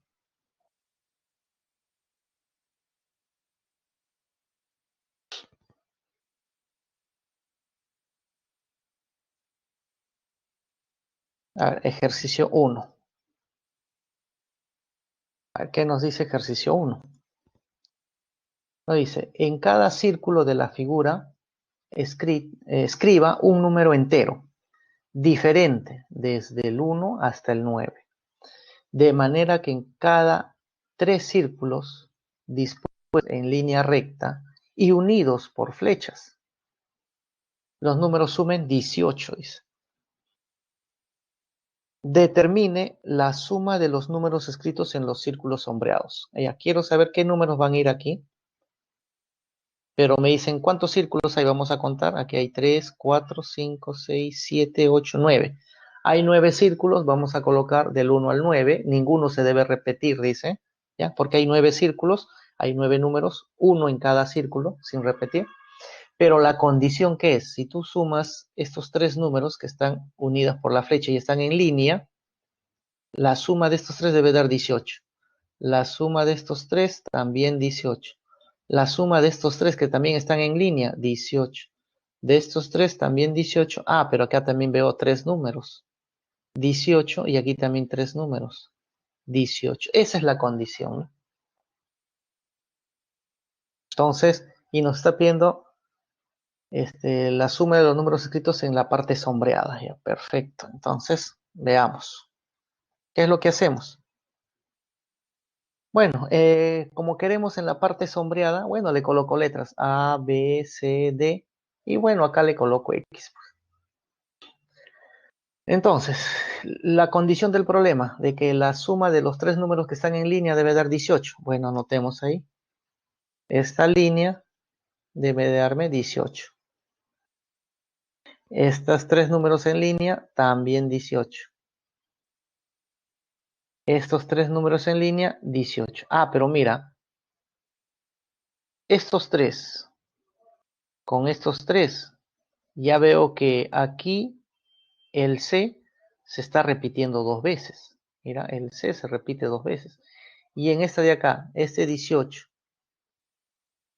A ver, ejercicio 1. ¿Qué nos dice ejercicio 1? Nos dice, en cada círculo de la figura, escriba un número entero, diferente desde el 1 hasta el 9, de manera que en cada tres círculos dispuestos en línea recta y unidos por flechas, los números sumen 18, dice. Determine la suma de los números escritos en los círculos sombreados. Ya, quiero saber qué números van a ir aquí. Pero me dicen, ¿cuántos círculos hay? Vamos a contar. Aquí hay 3, 4, 5, 6, 7, 8, 9. Hay 9 círculos, vamos a colocar del 1 al 9. Ninguno se debe repetir, dice. ¿Ya? Porque hay 9 círculos, hay 9 números, uno en cada círculo, sin repetir. Pero la condición que es, si tú sumas estos tres números que están unidas por la flecha y están en línea, la suma de estos tres debe dar 18. La suma de estos tres también 18. La suma de estos tres que también están en línea, 18. De estos tres también 18. Ah, pero acá también veo tres números. 18 y aquí también tres números. 18. Esa es la condición, ¿no? Entonces, y nos está pidiendo la suma de los números escritos en la parte sombreada. Ya, perfecto. Entonces, veamos. ¿Qué es lo que hacemos? Bueno, como queremos en la parte sombreada, bueno, le coloco letras A, B, C, D, y bueno, acá le coloco X. Entonces, la condición del problema, de que la suma de los tres números que están en línea debe dar 18. Bueno, anotemos ahí. Esta línea debe darme 18. Estos tres números en línea, también 18. Estos tres números en línea, 18. Ah, pero mira, estos tres, con estos tres, ya veo que aquí el C se está repitiendo dos veces. Mira, el C se repite dos veces. Y en esta de acá, este 18.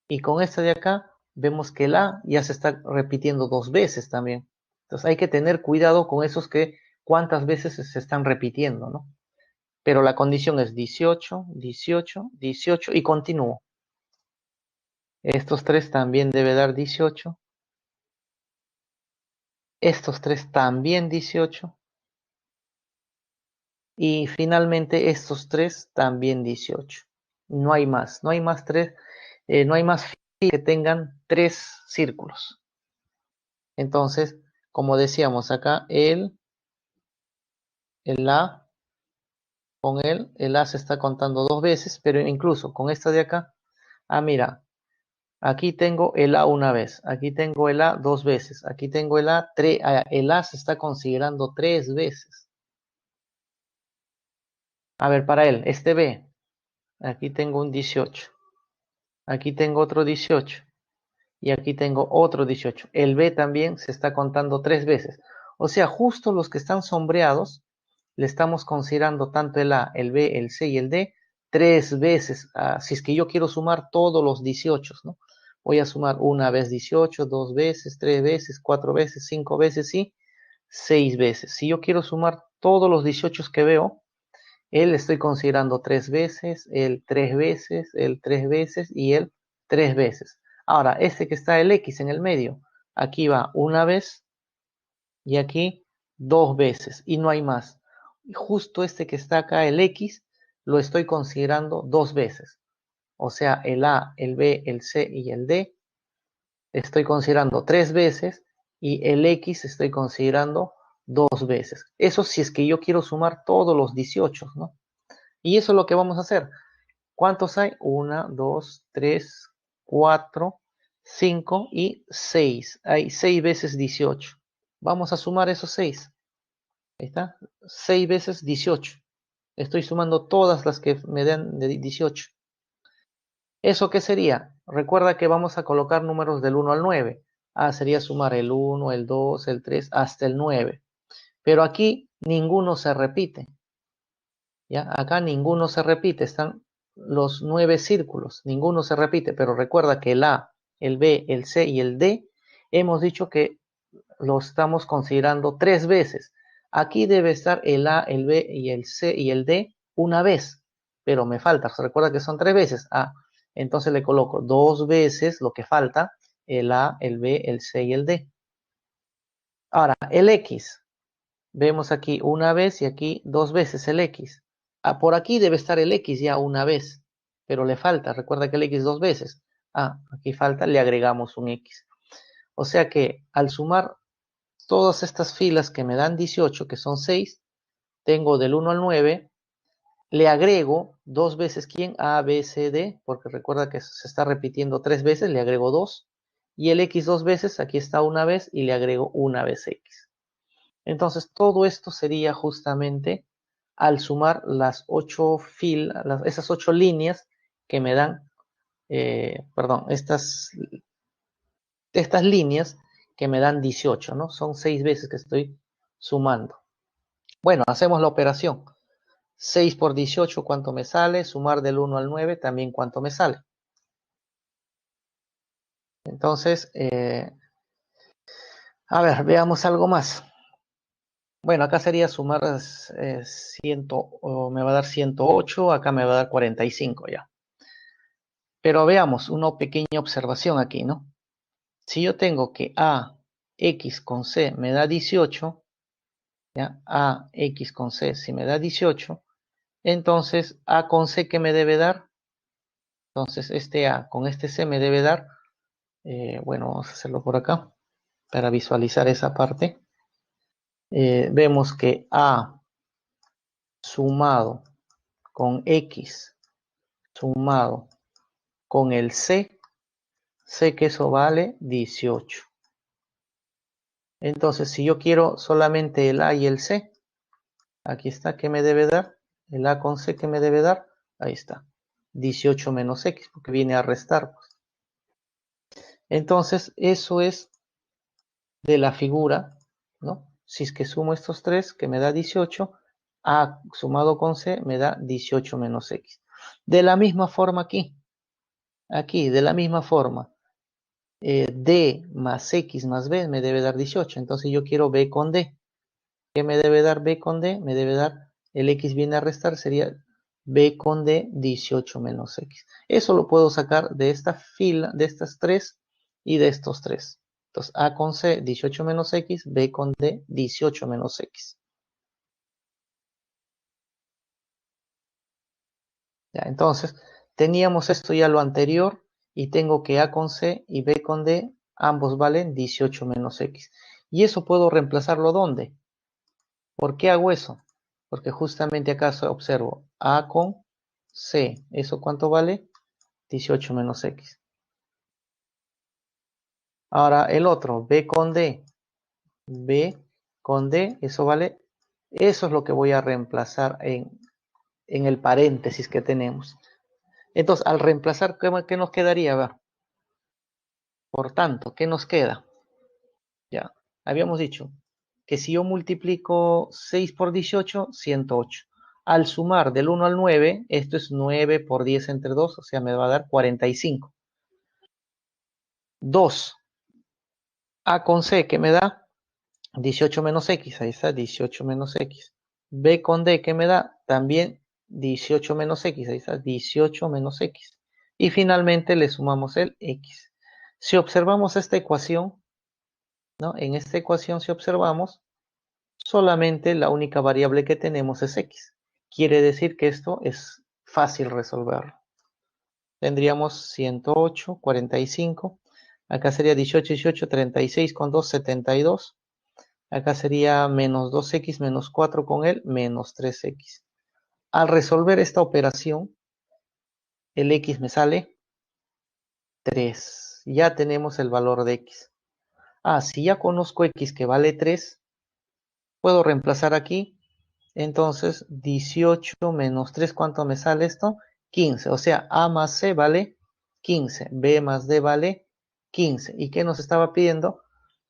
Y con esta de acá, vemos que el A ya se está repitiendo dos veces también. Entonces hay que tener cuidado con esos que cuántas veces se están repitiendo, ¿no? Pero la condición es 18, 18, 18 y continúo. Estos tres también debe dar 18. Estos tres también 18. Y finalmente estos tres también 18. No hay más, no hay más tres, no hay más que tengan tres círculos. Entonces, como decíamos acá, el A, con el A se está contando dos veces, pero incluso con esta de acá, mira, aquí tengo el A una vez, aquí tengo el A dos veces, aquí tengo el A, el A se está considerando tres veces. A ver, para él, este B, aquí tengo un 18, aquí tengo otro 18, y aquí tengo otro 18. El B también se está contando tres veces. O sea, justo los que están sombreados, le estamos considerando tanto el A, el B, el C y el D tres veces. Si es que yo quiero sumar todos los 18, ¿no? Voy a sumar una vez 18, dos veces, tres veces, cuatro veces, cinco veces y seis veces. Si yo quiero sumar todos los 18 que veo, él estoy considerando tres veces, el tres veces, el tres veces y el tres veces. Ahora, este que está el X en el medio, aquí va una vez y aquí dos veces y no hay más. Justo este que está acá, el X, lo estoy considerando dos veces. O sea, el A, el B, el C y el D estoy considerando tres veces y el X estoy considerando dos veces. Eso si es que yo quiero sumar todos los 18, ¿no? Y eso es lo que vamos a hacer. ¿Cuántos hay? 1, 2, 3, 4, 5 y 6. Hay 6 veces 18. Vamos a sumar esos 6. Ahí está. 6 veces 18. Estoy sumando todas las que me den de 18. ¿Eso qué sería? Recuerda que vamos a colocar números del 1 al 9. Sería sumar el 1, el 2, el 3, hasta el 9. Pero aquí ninguno se repite. ¿Ya? Acá ninguno se repite, están los 9 círculos, ninguno se repite, pero recuerda que el A, el B, el C y el D, hemos dicho que lo estamos considerando tres veces. Aquí debe estar el A, el B y el C y el D una vez, pero me falta, recuerda que son tres veces. Entonces le coloco dos veces lo que falta, el A, el B, el C y el D. Ahora, el X, vemos aquí una vez y aquí dos veces el X. Por aquí debe estar el X ya una vez, pero le falta. Recuerda que el X dos veces. Aquí falta, le agregamos un X. O sea que al sumar todas estas filas que me dan 18, que son 6, tengo del 1 al 9, le agrego dos veces ¿quién? A, B, C, D, porque recuerda que se está repitiendo tres veces, le agrego 2. Y el X dos veces, aquí está una vez y le agrego una vez X. Entonces, todo esto sería justamente al sumar las esas 8 líneas que me dan, perdón, estas líneas que me dan 18, ¿no? Son 6 veces que estoy sumando. Bueno, hacemos la operación. 6 por 18, ¿cuánto me sale? Sumar del 1 al 9, también cuánto me sale. Entonces, a ver, veamos algo más. Bueno, acá sería sumar 100, me va a dar 108, acá me va a dar 45 ya. Pero veamos una pequeña observación aquí, ¿no? Si yo tengo que AX con C me da 18, ¿ya? AX con C si me da 18, entonces A con C ¿qué me debe dar? Entonces este A con este C me debe dar, bueno, vamos a hacerlo por acá para visualizar esa parte. Vemos que A sumado con X sumado con el C, sé que eso vale 18. Entonces, si yo quiero solamente el A y el C, aquí está, ¿qué me debe dar? el A con C que me debe dar, ahí está, 18 menos X, porque viene a restar, pues. Entonces, eso es de la figura, ¿no? Si es que sumo estos tres, que me da 18, A sumado con C me da 18 menos X. De la misma forma aquí, de la misma forma, D más X más B me debe dar 18, entonces yo quiero B con D. ¿Qué me debe dar B con D? Me debe dar, el X viene a restar, sería B con D 18 menos X. Eso lo puedo sacar de esta fila, de estas tres y de estos tres. Entonces, A con C 18 menos X, B con D 18 menos X. Ya, entonces, teníamos esto ya lo anterior y tengo que A con C y B con D ambos valen 18 menos X. Y eso puedo reemplazarlo ¿dónde? ¿Por qué hago eso? Porque justamente acá observo A con C. ¿Eso cuánto vale? 18 menos X. Ahora el otro, B con D. B con D, eso vale. Eso es lo que voy a reemplazar en el paréntesis que tenemos. Entonces, al reemplazar, ¿qué nos quedaría? A ver, por tanto, ¿qué nos queda? Ya, habíamos dicho que si yo multiplico 6 por 18, 108. Al sumar del 1 al 9, esto es 9 por 10 entre 2, o sea, me va a dar 45. 2. A con C, ¿qué me da? 18 menos X, ahí está, 18 menos X. B con D, ¿qué me da? También 18 menos X, ahí está, 18 menos X. Y finalmente le sumamos el X. Si observamos esta ecuación, ¿no? En esta ecuación, si observamos, solamente la única variable que tenemos es X. Quiere decir que esto es fácil resolverlo. Tendríamos 108, 45. Acá sería 18, 18, 36 con 2, 72. Acá sería menos 2x menos 4 con él, menos 3x. Al resolver esta operación, el x me sale 3. Ya tenemos el valor de x. Ah, si ya conozco x que vale 3, puedo reemplazar aquí. Entonces, 18 menos 3, ¿cuánto me sale esto? 15. O sea, a más c vale 15. B más d vale 15. ¿Y qué nos estaba pidiendo?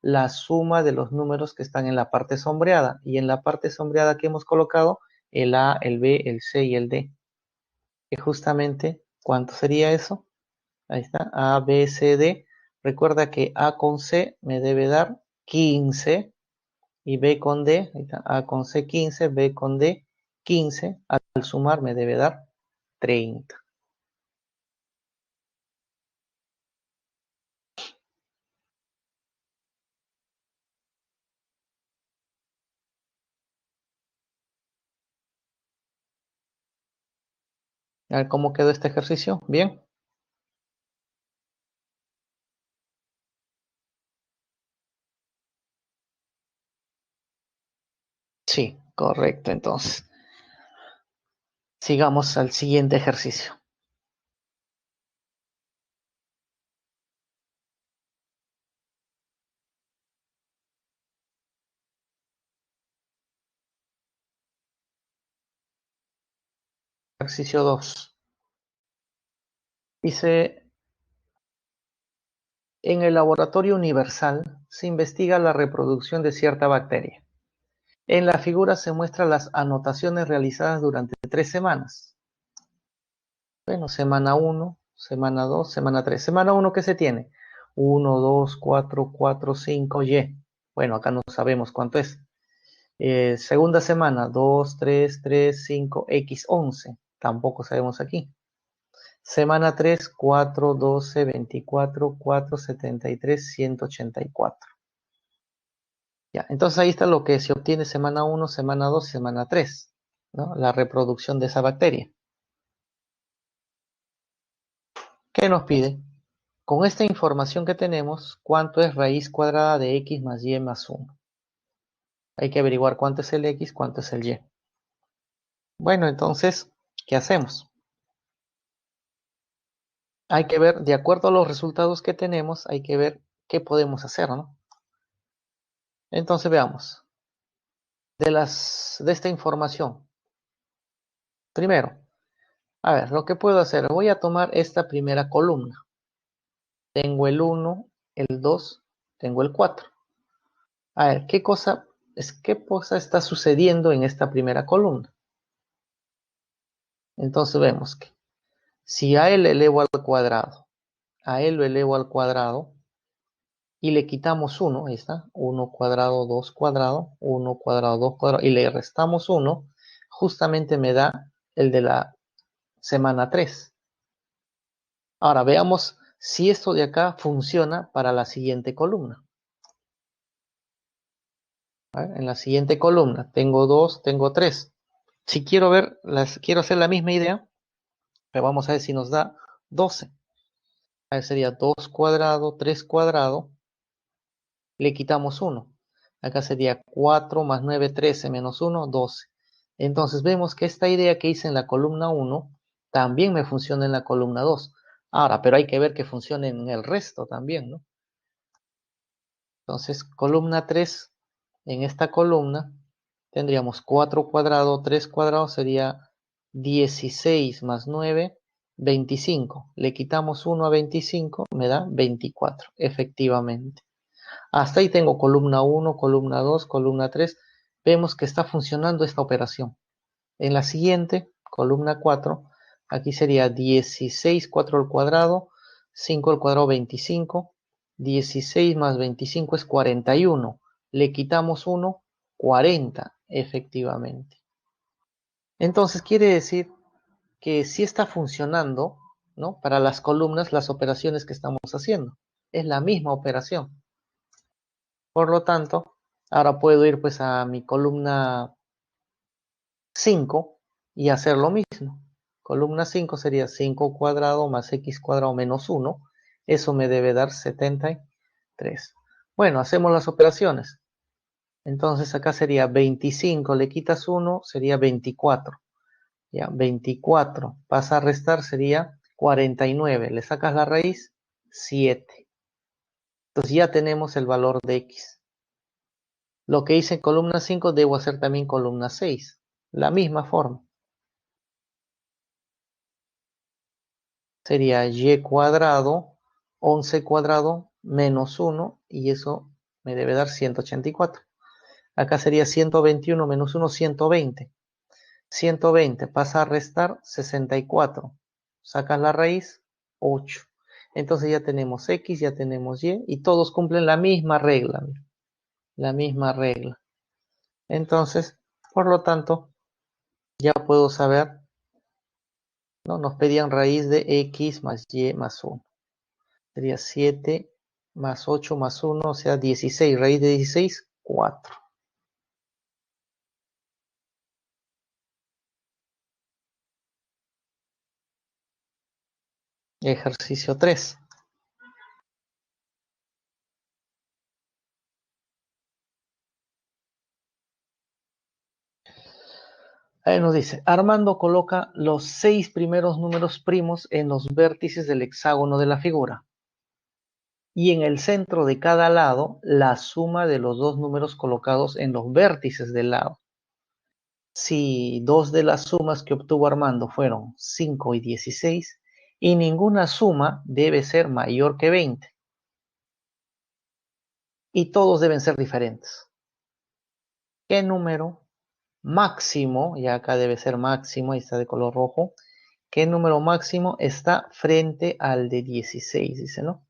La suma de los números que están en la parte sombreada. Y en la parte sombreada que hemos colocado, el A, el B, el C y el D. Que justamente, ¿cuánto sería eso? Ahí está, A, B, C, D. Recuerda que A con C me debe dar 15 y B con D, ahí está, A con C 15, B con D 15. Al sumar me debe dar 30. A ver cómo quedó este ejercicio. Bien. Sí, correcto. Entonces, sigamos al siguiente ejercicio. Ejercicio 2. Dice, en el laboratorio universal se investiga la reproducción de cierta bacteria. En la figura se muestran las anotaciones realizadas durante 3 semanas. Bueno, semana 1, semana 2, semana 3. Semana 1, ¿qué se tiene? 1, 2, 4, 4, 5, Y. Bueno, acá no sabemos cuánto es. Segunda semana, 2, 3, 3, 5, X, 11. Tampoco sabemos aquí. Semana 3, 4, 12, 24, 4, 73, 184. Ya, entonces ahí está lo que se obtiene semana 1, semana 2, semana 3, ¿no? La reproducción de esa bacteria. ¿Qué nos pide? Con esta información que tenemos, ¿cuánto es raíz cuadrada de x más y más 1? Hay que averiguar cuánto es el x, cuánto es el y. Bueno, entonces, ¿qué hacemos? Hay que ver, de acuerdo a los resultados que tenemos, hay que ver qué podemos hacer, ¿no? Entonces veamos. De esta información, Primero, a ver, lo que puedo hacer, voy a tomar esta primera columna. Tengo el 1, el 2, tengo el 4. A ver, ¿qué cosa está sucediendo en esta primera columna? Entonces vemos que si a él elevo al cuadrado, a él lo elevo al cuadrado y le quitamos 1, ahí está, 1 cuadrado, 2 cuadrado, 1 cuadrado, 2 cuadrado, y le restamos 1, justamente me da el de la semana 3. Ahora veamos si esto de acá funciona para la siguiente columna. En la siguiente columna tengo 2, tengo 3. Si quiero quiero hacer la misma idea, pero vamos a ver si nos da 12. A ver, sería 2 cuadrado, 3 cuadrado, le quitamos 1. Acá sería 4 más 9, 13, menos 1, 12. Entonces vemos que esta idea que hice en la columna 1 también me funciona en la columna 2. Ahora, pero hay que ver que funcione en el resto también, ¿no? Entonces, columna 3, en esta columna tendríamos 4 cuadrado, 3 cuadrado, sería 16 más 9, 25. Le quitamos 1 a 25, me da 24, efectivamente. Hasta ahí tengo columna 1, columna 2, columna 3. Vemos que está funcionando esta operación. En la siguiente, columna 4, aquí sería 16, 4 al cuadrado, 5 al cuadrado, 25. 16 más 25 es 41. Le quitamos 1, 40, efectivamente. Entonces quiere decir que sí está funcionando, ¿no? Para las columnas, las operaciones que estamos haciendo. Es la misma operación. Por lo tanto, ahora puedo ir pues a mi columna 5 y hacer lo mismo. Columna 5 sería 5 cuadrado más x cuadrado menos 1. Eso me debe dar 73. Bueno, hacemos las operaciones. Entonces acá sería 25, le quitas 1, sería 24. Ya, 24 pasa a restar, sería 49. Le sacas la raíz, 7. Entonces ya tenemos el valor de x. Lo que hice en columna 5 debo hacer también columna 6. La misma forma. Sería y cuadrado, 11 cuadrado menos 1, y eso me debe dar 184. Acá sería 121 menos 1, 120. 120 pasa a restar 64. Sacas la raíz, 8. Entonces ya tenemos x, ya tenemos y todos cumplen la misma regla. La misma regla. Entonces, por lo tanto, ya puedo saber, ¿no? Nos pedían raíz de x más y más 1. Sería 7 más 8 más 1, o sea 16. Raíz de 16, 4. Ejercicio 3. Ahí nos dice, Armando coloca los 6 primeros números primos en los vértices del hexágono de la figura. Y en el centro de cada lado, la suma de los dos números colocados en los vértices del lado. Si dos de las sumas que obtuvo Armando fueron 5 y 16, y ninguna suma debe ser mayor que 20. Y todos deben ser diferentes. ¿Qué número máximo, y acá debe ser máximo, ahí está de color rojo, qué número máximo está frente al de 16, dice, ¿no?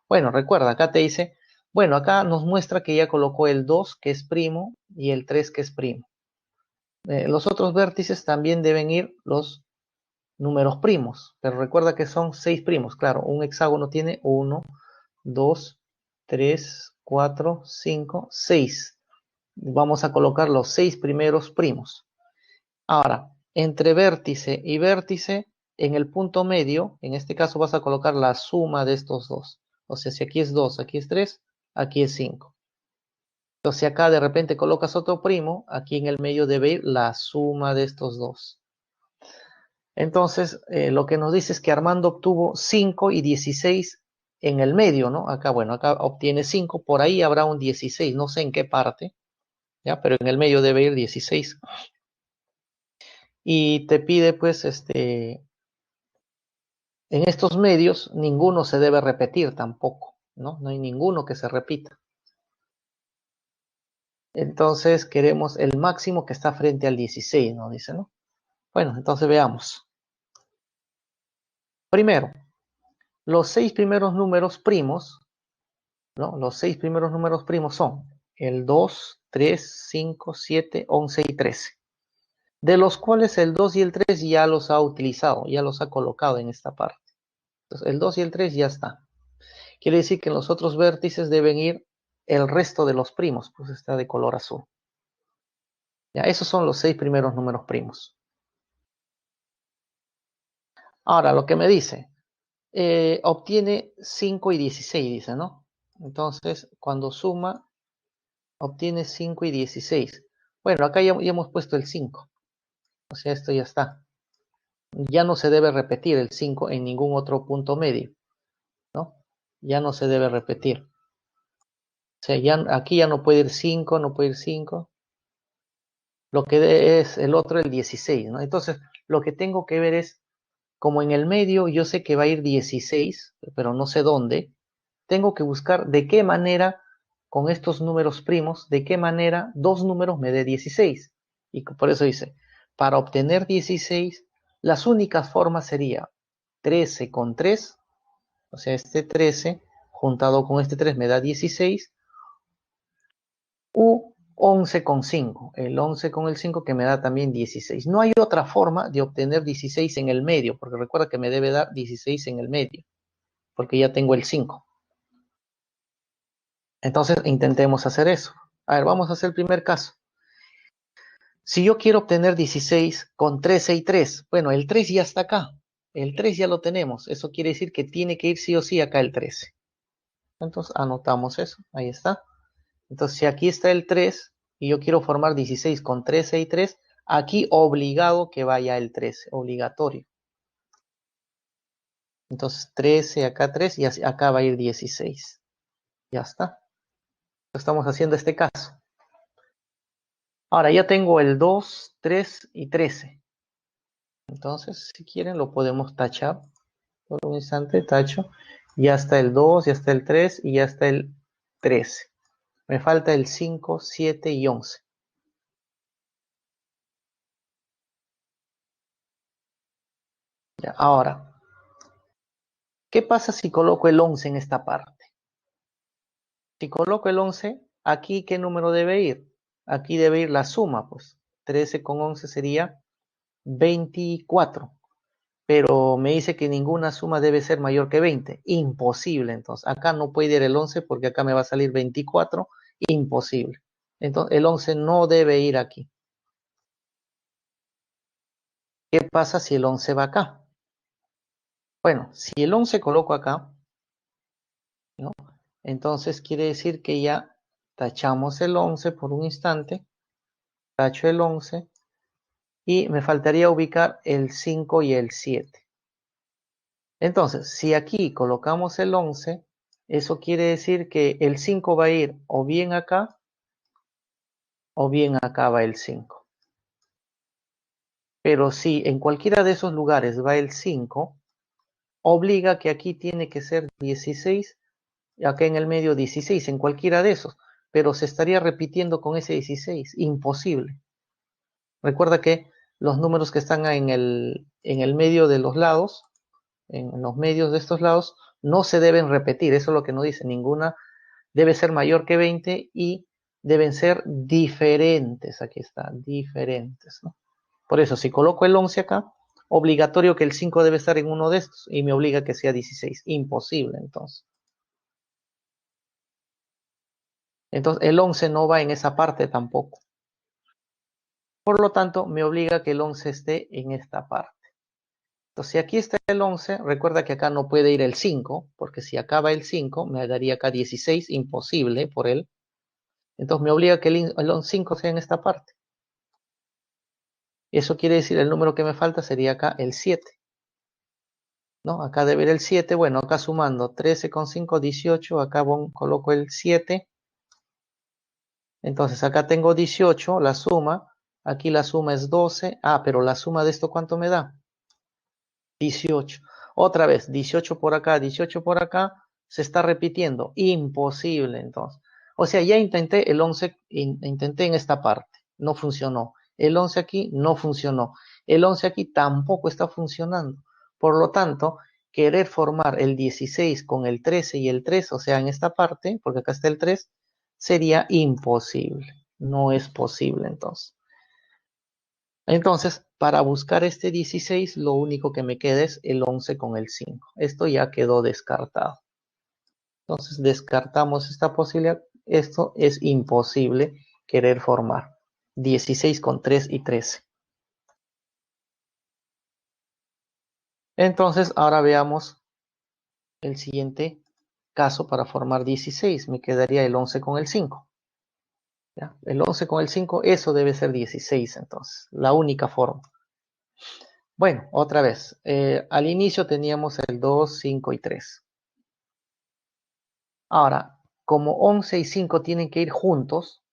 Bueno, recuerda, acá te dice, bueno, acá nos muestra que ya colocó el 2, que es primo, y el 3, que es primo. Los otros vértices también deben ir los números primos, pero recuerda que son 6 primos. Claro, un hexágono tiene 1, 2, 3, 4, 5, 6. Vamos a colocar los 6 primeros primos. Ahora, entre vértice y vértice, en el punto medio, en este caso vas a colocar la suma de estos dos. O sea, si aquí es 2, aquí es 3, aquí es 5. Entonces, si acá de repente colocas otro primo, aquí en el medio debe ir la suma de estos dos. Entonces, lo que nos dice es que Armando obtuvo 5 y 16 en el medio, ¿no? Acá, bueno, acá obtiene 5, por ahí habrá un 16, no sé en qué parte, ¿ya? Pero en el medio debe ir 16. y te pide pues en estos medios ninguno se debe repetir tampoco, ¿no? No hay ninguno que se repita. Entonces queremos el máximo que está frente al 16, ¿no? Dice, ¿no? Bueno, entonces veamos. Primero, los 6 primeros números primos, ¿no? Los 6 primeros números primos son el 2, 3, 5, 7, 11 y 13. De los cuales el 2 y el 3 ya los ha utilizado, ya los ha colocado en esta parte. Entonces, el 2 y el 3 ya está. Quiere decir que en los otros vértices deben ir el resto de los primos, pues está de color azul. Ya, esos son los 6 primeros números primos. Ahora, lo que me dice, obtiene 5 y 16, dice, ¿no? Entonces, cuando suma, obtiene 5 y 16. Bueno, acá ya hemos puesto el 5. O sea, esto ya está. Ya no se debe repetir el 5 en ningún otro punto medio, ¿no? Ya no se debe repetir. O sea, ya, aquí ya no puede ir 5, no puede ir 5. Lo que es el otro, el 16, ¿no? Entonces, lo que tengo que ver es, como en el medio yo sé que va a ir 16, pero no sé dónde, tengo que buscar de qué manera, con estos números primos, de qué manera dos números me dé 16. Y por eso dice, para obtener 16, las únicas formas sería 13 con 3, o sea, este 13 juntado con este 3 me da 16, u 11 con 5, el 11 con el 5 que me da también 16. No hay otra forma de obtener 16 en el medio, porque recuerda que me debe dar 16 en el medio, porque ya tengo el 5. Entonces intentemos hacer eso. A ver, vamos a hacer el primer caso. Si yo quiero obtener 16 con 13 y 3, bueno, el 3 ya está acá. El 3 ya lo tenemos. Eso quiere decir que tiene que ir sí o sí acá el 13. Entonces anotamos eso. Ahí está. Entonces, si aquí está el 3 y yo quiero formar 16 con 13 y 3, aquí obligado que vaya el 13, obligatorio. Entonces, 13 acá 3 y acá va a ir 16. Ya está. Estamos haciendo este caso. Ahora ya tengo el 2, 3 y 13. Entonces, si quieren, lo podemos tachar. Por un instante, tacho. Ya está el 2, ya está el 3 y ya está el 13. Me falta el 5, 7 y 11. Ya, ahora, ¿qué pasa si coloco el 11 en esta parte? Si coloco el 11, aquí, ¿qué número debe ir? Aquí debe ir la suma, pues. 13 con 11 sería 24. Pero me dice que ninguna suma debe ser mayor que 20. Imposible, entonces. Acá no puede ir el 11 porque acá me va a salir 24. Imposible. Entonces, el 11 no debe ir aquí. ¿Qué pasa si el 11 va acá? Bueno, si el 11 coloco acá, ¿no? Entonces quiere decir que ya tachamos el 11 por un instante. Tacho el 11 y me faltaría ubicar el 5 y el 7. Entonces, si aquí colocamos el 11, eso quiere decir que el 5 va a ir o bien acá, o bien acá va el 5. Pero si en cualquiera de esos lugares va el 5, obliga que aquí tiene que ser 16, acá en el medio 16, en cualquiera de esos. Pero se estaría repitiendo con ese 16, imposible. Recuerda que los números que están en el medio de los lados, en los medios de estos lados, no se deben repetir. Eso es lo que nos dice. Ninguna debe ser mayor que 20 y deben ser diferentes. Aquí está, diferentes, ¿no? Por eso, si coloco el 11 acá, obligatorio que el 5 debe estar en uno de estos y me obliga que sea 16. Imposible, entonces. Entonces, el 11 no va en esa parte tampoco. Por lo tanto, me obliga que el 11 esté en esta parte. Entonces, si aquí está el 11, recuerda que acá no puede ir el 5, porque si acá va el 5, me daría acá 16, imposible por él. Entonces, me obliga que el 5 sea en esta parte. Eso quiere decir, el número que me falta sería acá el 7. ¿No? Acá debe ir el 7, bueno, acá sumando 13 con 5, 18, acá coloco el 7. Entonces, acá tengo 18, la suma, Aquí la suma es 12. Ah, pero la suma de esto, ¿cuánto me da? 18. Otra vez, 18 por acá, 18 por acá. Se está repitiendo. Imposible, entonces. O sea, ya intenté el 11, intenté en esta parte. No funcionó. El 11 aquí no funcionó. El 11 aquí tampoco está funcionando. Por lo tanto, querer formar el 16 con el 13 y el 3, o sea, en esta parte, porque acá está el 3, sería imposible. No es posible, entonces. Entonces, para buscar este 16, lo único que me queda es el 11 con el 5. Esto ya quedó descartado. Entonces, descartamos esta posibilidad. Esto es imposible querer formar. 16 con 3 y 13. Entonces, ahora veamos el siguiente caso para formar 16. Me quedaría el 11 con el 5. ¿Ya? El 11 con el 5, eso debe ser 16 entonces. La única forma. Bueno, otra vez. Al inicio teníamos el 2, 5 y 3. Ahora, como 11 y 5 tienen que ir juntos,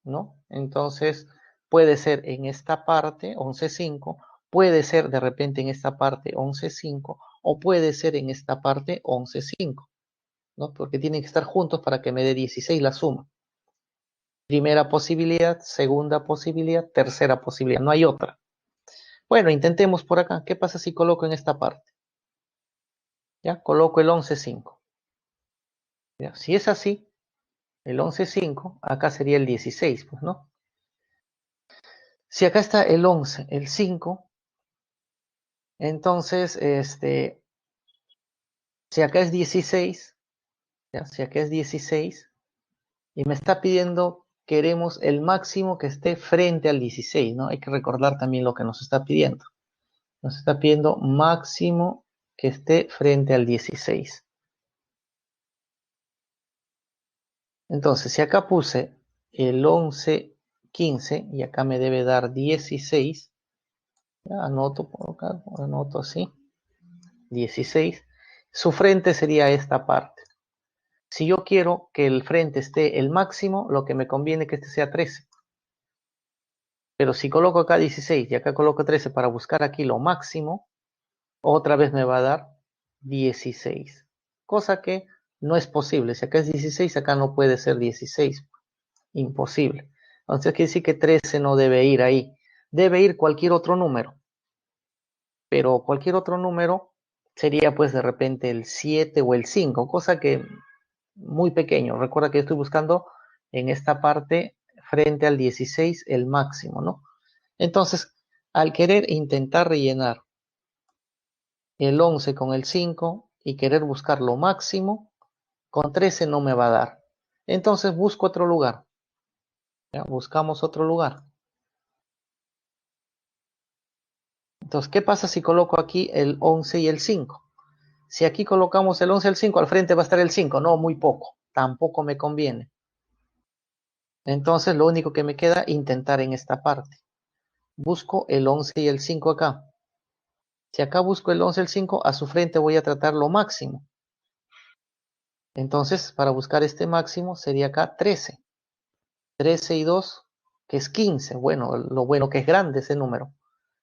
¿no? Entonces, puede ser en esta parte, 11, 5, puede ser de repente en esta parte, 11, 5, o puede ser en esta parte, 11, 5, ¿no? Porque tienen que estar juntos para que me dé 16 la suma. Primera posibilidad, segunda posibilidad, tercera posibilidad, no hay otra. Bueno, intentemos por acá. ¿Qué pasa si coloco en esta parte? ¿Ya? Coloco el 11, 5. ¿Ya? Si es así, el 11, 5, acá sería el 16, pues, ¿no? Si acá está el 11, el 5, entonces, si acá es 16, ¿ya? Si acá es 16, y me está pidiendo, queremos el máximo que esté frente al 16, ¿no? Hay que recordar también lo que nos está pidiendo. Nos está pidiendo máximo que esté frente al 16. Entonces, si acá puse el 11, 15, y acá me debe dar 16, ¿ya? Anoto por acá, anoto así, 16, su frente sería esta parte. Si yo quiero que el frente esté el máximo, lo que me conviene es que este sea 13. Pero si coloco acá 16 y acá coloco 13 para buscar aquí lo máximo, otra vez me va a dar 16. Cosa que no es posible. Si acá es 16, acá no puede ser 16. Imposible. Entonces quiere decir que 13 no debe ir ahí. Debe ir cualquier otro número. Pero cualquier otro número sería pues de repente el 7 o el 5. Cosa que muy pequeño. Recuerda que yo estoy buscando en esta parte frente al 16 el máximo, ¿no? Entonces, al querer intentar rellenar el 11 con el 5 y querer buscar lo máximo, con 13 no me va a dar. Entonces busco otro lugar. ¿Ya? Buscamos otro lugar. Entonces, ¿qué pasa si coloco aquí el 11 y el 5? Si aquí colocamos el 11 y el 5, al frente va a estar el 5. No, muy poco. Tampoco me conviene. Entonces, lo único que me queda es intentar en esta parte. Busco el 11 y el 5 acá. Si acá busco el 11 y el 5, a su frente voy a tratar lo máximo. Entonces, para buscar este máximo sería acá 13. 13 y 2, que es 15. Bueno, lo bueno que es grande ese número.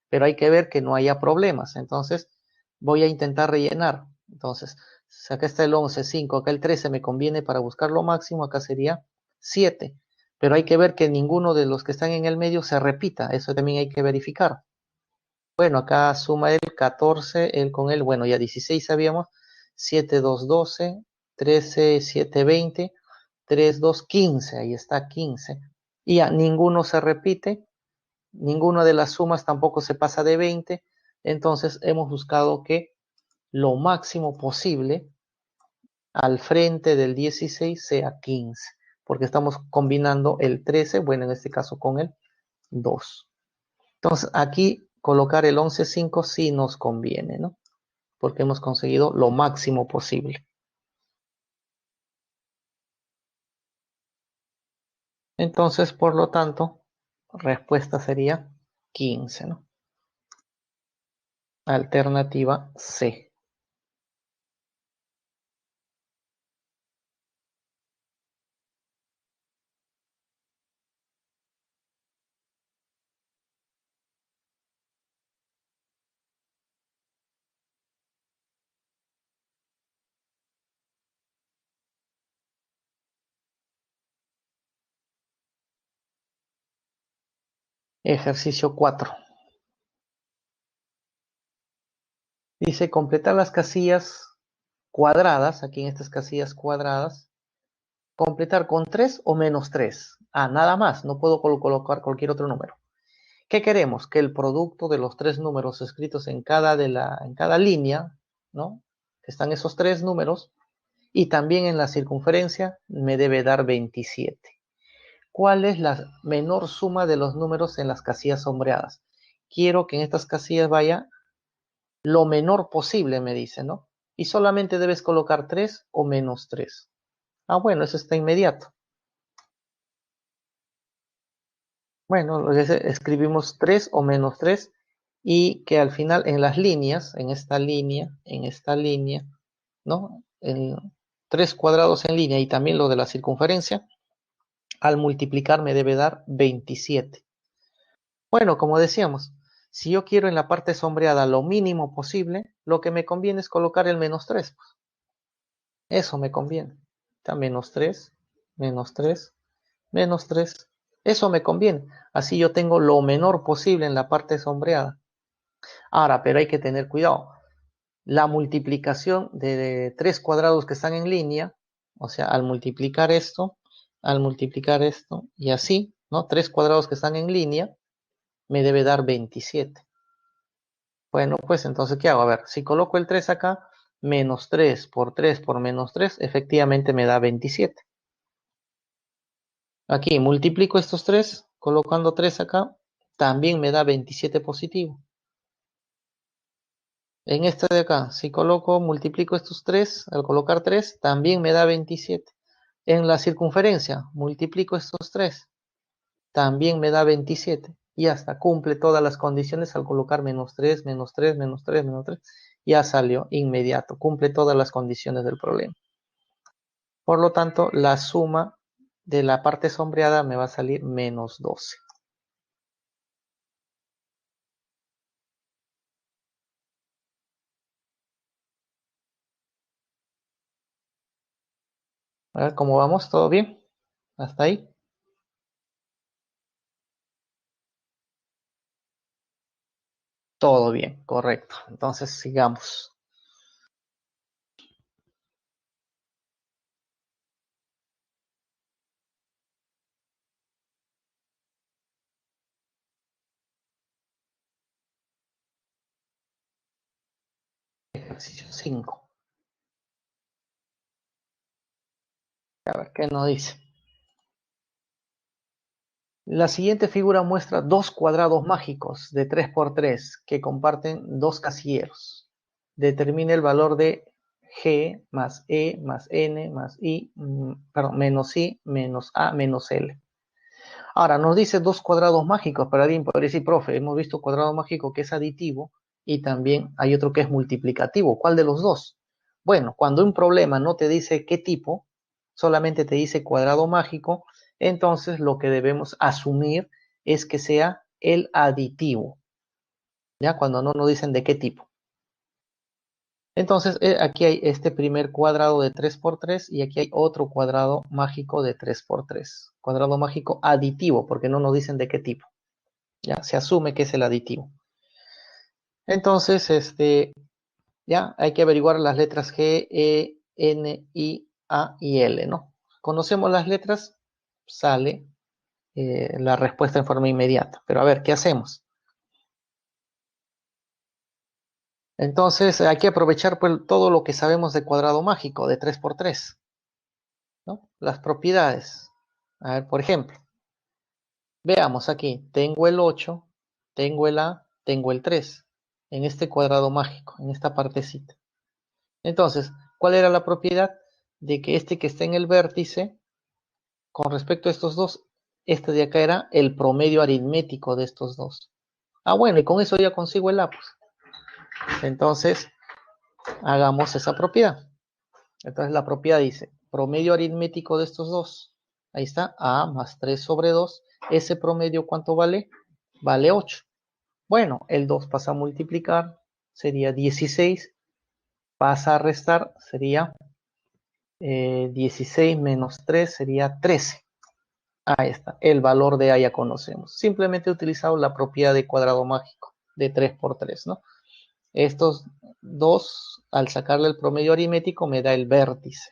Pero hay que ver que no haya problemas. Entonces, voy a intentar rellenar. Entonces, si acá está el 11, 5, acá el 13 me conviene para buscar lo máximo, acá sería 7. Pero hay que ver que ninguno de los que están en el medio se repita. Eso también hay que verificar. Bueno, acá suma el 14, el con él, bueno, ya 16 sabíamos, 7, 2, 12, 13, 7, 20, 3, 2, 15, ahí está 15. Y ya ninguno se repite, ninguna de las sumas tampoco se pasa de 20, entonces hemos buscado que lo máximo posible al frente del 16 sea 15, porque estamos combinando el 13, bueno, en este caso con el 2. Entonces aquí colocar el 11,5 sí nos conviene, ¿no? Porque hemos conseguido lo máximo posible. Entonces, por lo tanto, respuesta sería 15, ¿no? Alternativa C. Ejercicio 4. Dice completar las casillas cuadradas, aquí en estas casillas cuadradas, completar con 3 o menos 3. Ah, nada más, no puedo colocar cualquier otro número. ¿Qué queremos? Que el producto de los tres números escritos en cada línea, ¿no? Están esos tres números, y también en la circunferencia me debe dar 27. ¿Cuál es la menor suma de los números en las casillas sombreadas? Quiero que en estas casillas vaya lo menor posible, me dice, ¿no? Y solamente debes colocar 3 o menos 3. Ah, bueno, eso está inmediato. Bueno, escribimos 3 o menos 3 y que al final en las líneas, en esta línea, ¿no? En 3 cuadrados en línea y también lo de la circunferencia, al multiplicar me debe dar 27. Bueno, como decíamos, si yo quiero en la parte sombreada lo mínimo posible, lo que me conviene es colocar el menos 3. Pues. Eso me conviene. Está menos 3, menos 3, menos 3. Eso me conviene. Así yo tengo lo menor posible en la parte sombreada. Ahora, pero hay que tener cuidado. La multiplicación de 3 cuadrados que están en línea, o sea, al multiplicar esto y así, ¿no? 3 cuadrados que están en línea, me debe dar 27. Bueno, pues entonces, ¿qué hago? A ver, si coloco el 3 acá, menos 3 por menos 3, efectivamente me da 27. Aquí multiplico estos 3, colocando 3 acá, también me da 27 positivo. En esta de acá, si multiplico estos 3, al colocar 3, también me da 27. En la circunferencia, multiplico estos 3, también me da 27. Y hasta cumple todas las condiciones al colocar menos 3, menos 3, menos 3, menos 3. Ya salió inmediato, cumple todas las condiciones del problema. Por lo tanto, la suma de la parte sombreada me va a salir menos 12. A ver cómo vamos, ¿todo bien? ¿Hasta ahí? Todo bien, correcto. Entonces sigamos. Ejercicio 5. A ver, ¿qué nos dice? La siguiente figura muestra dos cuadrados mágicos de 3 por 3 que comparten dos casilleros. Determine el valor de G más E más N más I, menos I menos A menos L. Ahora, nos dice dos cuadrados mágicos, pero alguien podría decir, profe, hemos visto cuadrado mágico que es aditivo y también hay otro que es multiplicativo. ¿Cuál de los dos? Bueno, cuando un problema no te dice qué tipo, solamente te dice cuadrado mágico, entonces lo que debemos asumir es que sea el aditivo, ¿ya? Cuando no nos dicen de qué tipo. Entonces, aquí hay este primer cuadrado de 3 por 3 y aquí hay otro cuadrado mágico de 3 por 3. Cuadrado mágico aditivo, porque no nos dicen de qué tipo. Ya se asume que es el aditivo. Entonces, ya hay que averiguar las letras G, E, N, I, A y L, ¿no? Conocemos las letras, sale la respuesta en forma inmediata. Pero a ver, ¿qué hacemos? Entonces, hay que aprovechar pues, todo lo que sabemos de cuadrado mágico, de 3 por 3, ¿no? Las propiedades. A ver, por ejemplo, veamos aquí, tengo el 8, tengo el A, tengo el 3, en este cuadrado mágico, en esta partecita. Entonces, ¿cuál era la propiedad? De que este que está en el vértice, con respecto a estos dos, este de acá era el promedio aritmético de estos dos. Ah, bueno, y con eso ya consigo el A, pues. Entonces, hagamos esa propiedad. Entonces, la propiedad dice, promedio aritmético de estos dos. Ahí está, A más 3 sobre 2. Ese promedio, ¿cuánto vale? Vale 8. Bueno, el 2 pasa a multiplicar, sería 16. Pasa a restar, sería 16 menos 3 sería 13. Ahí está, el valor de A ya conocemos. Simplemente he utilizado la propiedad de cuadrado mágico de 3 por 3, ¿no? Estos dos, al sacarle el promedio aritmético, me da el vértice.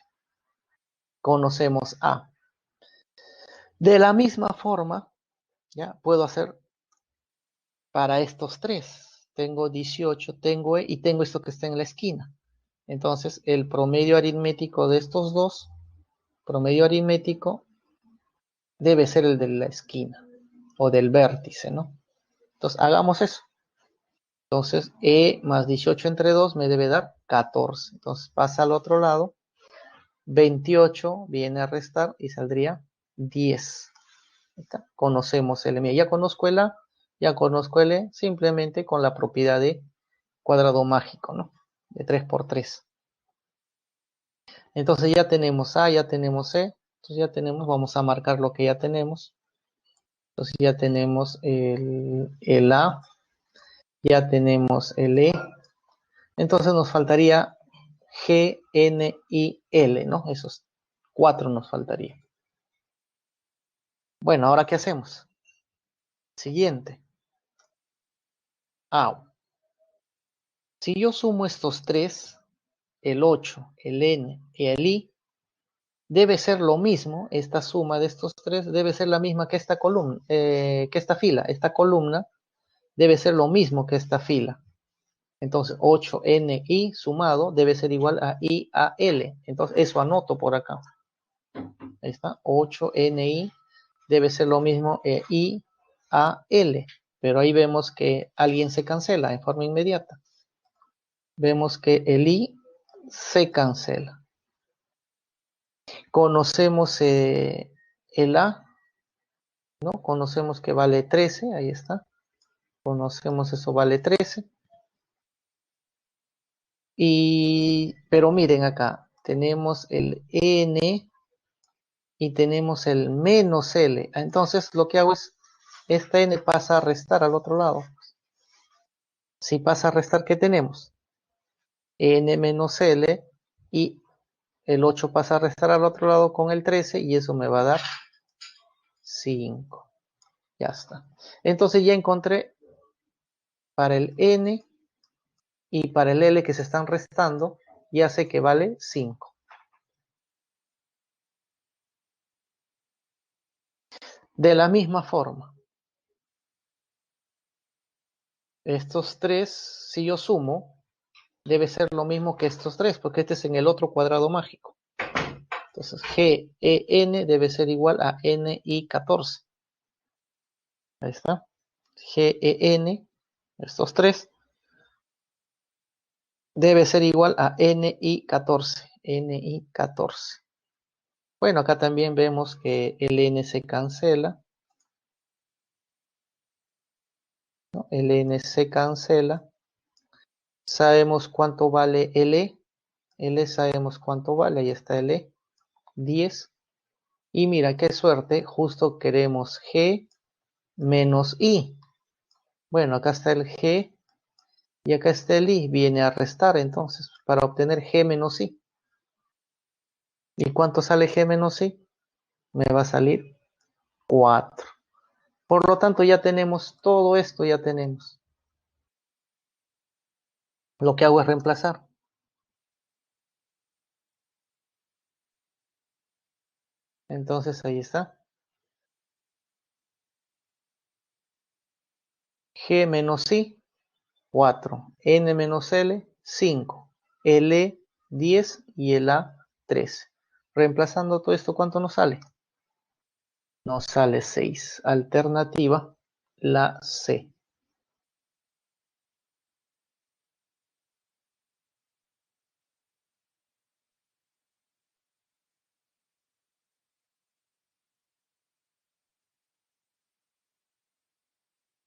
Conocemos A. De la misma forma, ya puedo hacer para estos tres. Tengo 18, tengo E y tengo esto que está en la esquina. Entonces, el promedio aritmético de estos dos, promedio aritmético, debe ser el de la esquina o del vértice, ¿no? Entonces, hagamos eso. Entonces, E más 18 entre 2 me debe dar 14. Entonces, pasa al otro lado. 28 viene a restar y saldría 10. Conocemos el M. Ya conozco el A, ya conozco el E, simplemente con la propiedad de cuadrado mágico, ¿no? De 3 por 3. Entonces ya tenemos A, ya tenemos E. Entonces ya tenemos, vamos a marcar lo que ya tenemos. Entonces ya tenemos el A, ya tenemos el E. Entonces nos faltaría G, N y L, ¿no? Esos 4 nos faltaría. Bueno, ¿ahora qué hacemos? Siguiente. A. Si yo sumo estos 3, el 8, el N y el I, debe ser lo mismo, esta suma de estos 3 debe ser la misma que esta columna, que esta fila. Esta columna debe ser lo mismo que esta fila. Entonces, 8NI sumado debe ser igual a IAL. Entonces, eso anoto por acá. Ahí está, 8NI debe ser lo mismo IAL. Pero ahí vemos que alguien se cancela en forma inmediata. Vemos que el I se cancela. Conocemos el A, ¿no? Conocemos que vale 13, ahí está. Conocemos eso vale 13. Pero miren acá, tenemos el N y tenemos el menos L. Entonces lo que hago es, esta N pasa a restar al otro lado. Si pasa a restar, ¿qué tenemos? N menos L y el 8 pasa a restar al otro lado con el 13 y eso me va a dar 5. Ya está. Entonces ya encontré para el N y para el L que se están restando, ya sé que vale 5. De la misma forma, estos 3, si yo sumo, debe ser lo mismo que estos 3, porque este es en el otro cuadrado mágico. Entonces, GEN debe ser igual a NI 14. Ahí está. GEN, estos 3, debe ser igual a NI 14. NI 14. Bueno, acá también vemos que el N se cancela, ¿no? El N se cancela. Sabemos cuánto vale el E. El E sabemos cuánto vale. Ahí está el E. 10. Y mira, qué suerte. Justo queremos G menos I. Bueno, acá está el G. Y acá está el I. Viene a restar entonces para obtener G menos I. ¿Y cuánto sale G menos I? Me va a salir 4. Por lo tanto, ya tenemos todo esto. Ya tenemos. Lo que hago es reemplazar. Entonces ahí está. G menos I, 4. N menos L, 5. L, 10 y el A, 13. Reemplazando todo esto, ¿cuánto nos sale? Nos sale 6. Alternativa, la C.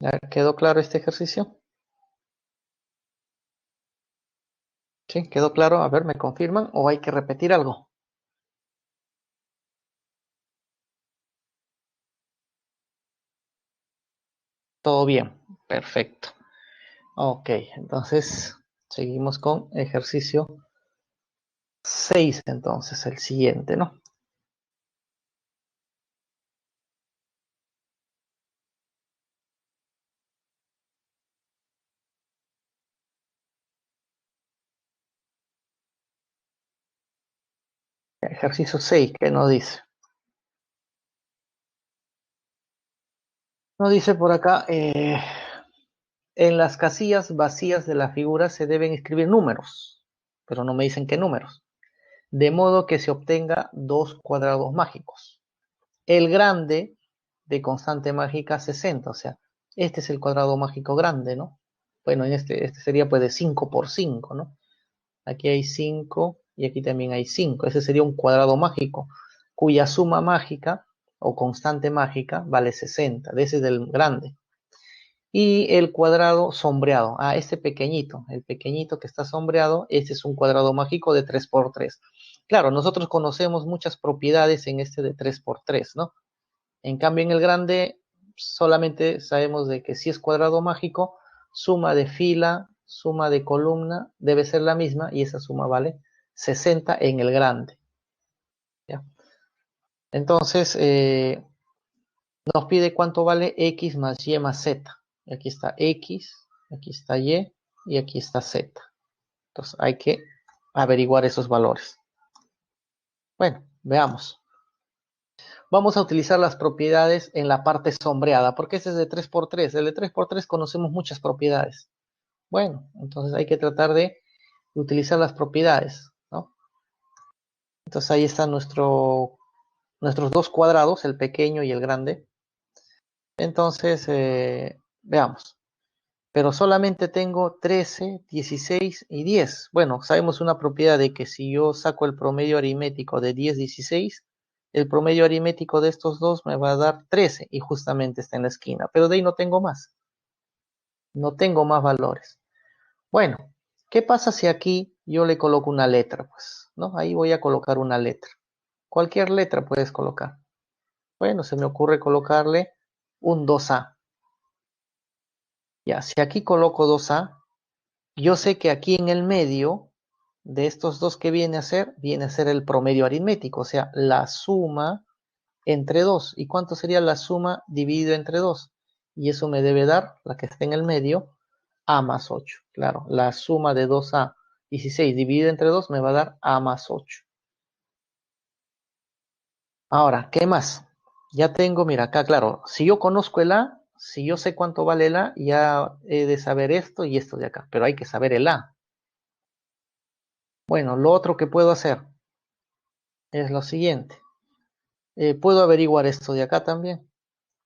¿Ya quedó claro este ejercicio? ¿Sí? ¿Quedó claro? A ver, ¿me confirman o hay que repetir algo? Todo bien. Perfecto. Ok, entonces seguimos con ejercicio 6, entonces el siguiente, ¿no? Ejercicio 6, ¿qué nos dice? Nos dice por acá, en las casillas vacías de la figura se deben escribir números, pero no me dicen qué números, de modo que se obtenga dos cuadrados mágicos. El grande de constante mágica 60, o sea, este es el cuadrado mágico grande, ¿no? Bueno, en este sería pues de 5 por 5, ¿no? Aquí hay 5 y aquí también hay 5. Ese sería un cuadrado mágico cuya suma mágica o constante mágica vale 60. De ese es del grande. Y el cuadrado sombreado. Ah, este pequeñito, el pequeñito que está sombreado, este es un cuadrado mágico de 3 por 3. Claro, nosotros conocemos muchas propiedades en este de 3 por 3, ¿no? En cambio, en el grande solamente sabemos de que si es cuadrado mágico, suma de fila, suma de columna debe ser la misma y esa suma vale 60 en el grande. ¿Ya? Entonces, nos pide cuánto vale x más y más z. Y aquí está x, aquí está y aquí está z. Entonces hay que averiguar esos valores. Bueno, veamos. Vamos a utilizar las propiedades en la parte sombreada, porque este es de 3 por 3. El de 3 por 3 conocemos muchas propiedades. Bueno, entonces hay que tratar de utilizar las propiedades, ¿no? Entonces ahí están nuestros dos cuadrados, el pequeño y el grande. Entonces, veamos. Pero solamente tengo 13, 16 y 10. Bueno, sabemos una propiedad de que si yo saco el promedio aritmético de 10, 16, el promedio aritmético de estos dos me va a dar 13 y justamente está en la esquina. Pero de ahí no tengo más. No tengo más valores. Bueno, ¿qué pasa si aquí yo le coloco una letra? Pues, ¿no? Ahí voy a colocar una letra. Cualquier letra puedes colocar. Bueno, se me ocurre colocarle un 2A. Ya, si aquí coloco 2A, yo sé que aquí en el medio de estos dos que viene a ser el promedio aritmético, o sea, la suma entre 2. ¿Y cuánto sería la suma dividido entre 2? Y eso me debe dar, la que está en el medio, A más 8. Claro, la suma de 2A 16 dividido entre 2 me va a dar A más 8. Ahora, ¿qué más? Ya tengo, mira, acá, claro, si yo conozco el A, si yo sé cuánto vale el A, ya he de saber esto y esto de acá, pero hay que saber el A. Bueno, lo otro que puedo hacer es lo siguiente. Puedo averiguar esto de acá también.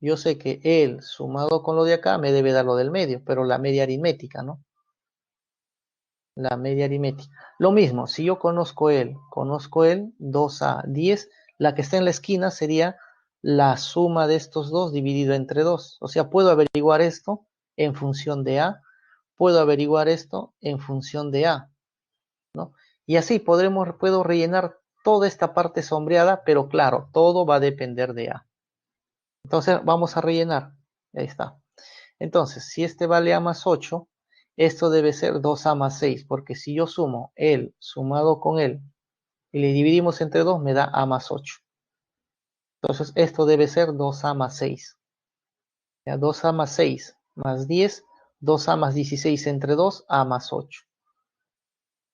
Yo sé que él sumado con lo de acá me debe dar lo del medio, pero la media aritmética, ¿no? La media aritmética. Lo mismo, si yo conozco él, 2A, 10, la que está en la esquina sería la suma de estos dos dividido entre 2. O sea, puedo averiguar esto en función de A, puedo averiguar esto en función de A, ¿no? Y así puedo rellenar toda esta parte sombreada, pero claro, todo va a depender de A. Entonces vamos a rellenar. Ahí está. Entonces, si este vale A más 8, esto debe ser 2A más 6, porque si yo sumo él sumado con él y le dividimos entre 2, me da A más 8. Entonces, esto debe ser 2A más 6. ¿Ya? 2A más 6 más 10, 2A más 16 entre 2, A más 8.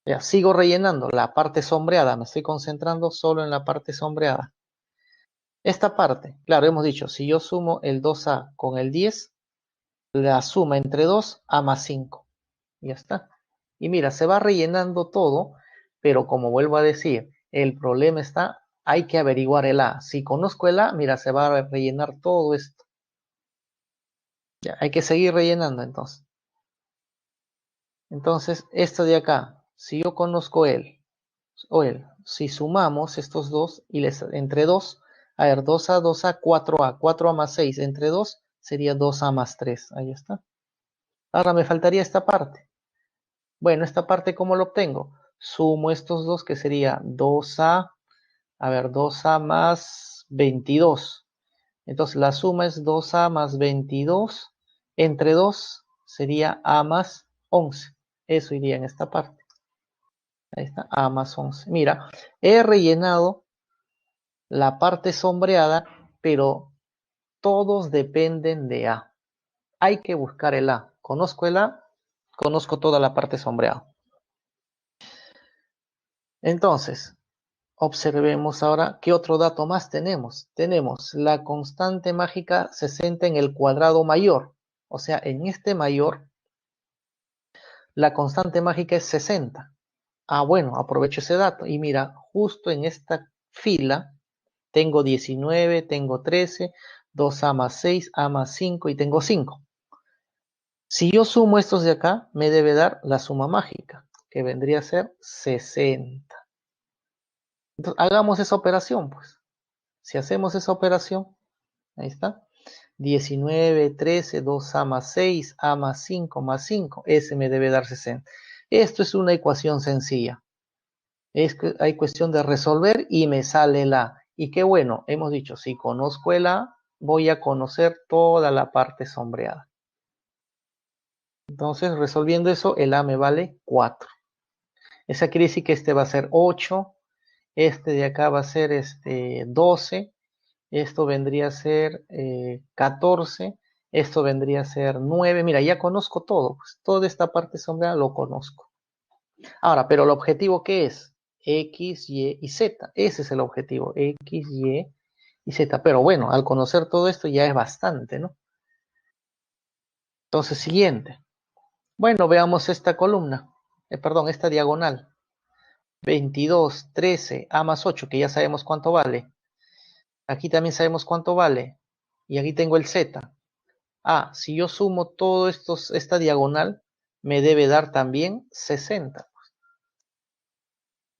Ya, sigo rellenando la parte sombreada, me estoy concentrando solo en la parte sombreada. Esta parte, claro, hemos dicho, si yo sumo el 2A con el 10, la suma entre 2, A más 5. Ya está. Y mira, se va rellenando todo, pero como vuelvo a decir, el problema está, hay que averiguar el A. Si conozco el A, mira, se va a rellenar todo esto. Ya, hay que seguir rellenando entonces. Entonces, esto de acá, si yo conozco él, o él, si sumamos estos dos y les entre 2, a ver, 2A, 2A, 4A, 4A más 6 entre 2 sería 2A más 3. Ahí está. Ahora me faltaría esta parte. Bueno, esta parte, ¿cómo lo obtengo? Sumo estos dos, que sería 2A, a ver, 2A más 22. Entonces, la suma es 2A más 22. Entre 2 sería A más 11. Eso iría en esta parte. Ahí está, A más 11. Mira, he rellenado la parte sombreada, pero todos dependen de A. Hay que buscar el A. Conozco el A, conozco toda la parte sombreada. Entonces, Observemos ahora qué otro dato más tenemos. Tenemos la constante mágica 60 en el cuadrado mayor. O sea, en este mayor, la constante mágica es 60. Ah, bueno, aprovecho ese dato. Y mira, justo en esta fila tengo 19, tengo 13, 2a más 6, a más 5 y tengo 5. Si yo sumo estos de acá, me debe dar la suma mágica, que vendría a ser 60. Entonces, hagamos esa operación, pues. Si hacemos esa operación, ahí está. 19, 13, 2a más 6, a más 5 más 5. Ese me debe dar 60. Esto es una ecuación sencilla. Hay cuestión de resolver y me sale la A. Y qué bueno, hemos dicho, si conozco el A, voy a conocer toda la parte sombreada. Entonces, resolviendo eso, el A me vale 4. Esa quiere decir que este va a ser 8, este de acá va a ser 12, esto vendría a ser 14, esto vendría a ser 9. Mira, ya conozco todo, pues, toda esta parte sombreada lo conozco. Ahora, pero el objetivo, ¿qué es? X, Y y Z. Ese es el objetivo, X, Y y Z. Pero bueno, al conocer todo esto ya es bastante, ¿no? Entonces, siguiente. Bueno, veamos esta columna, perdón, esta diagonal. 22, 13, A más 8, que ya sabemos cuánto vale. Aquí también sabemos cuánto vale. Y aquí tengo el Z. Ah, si yo sumo todo esta diagonal, me debe dar también 60.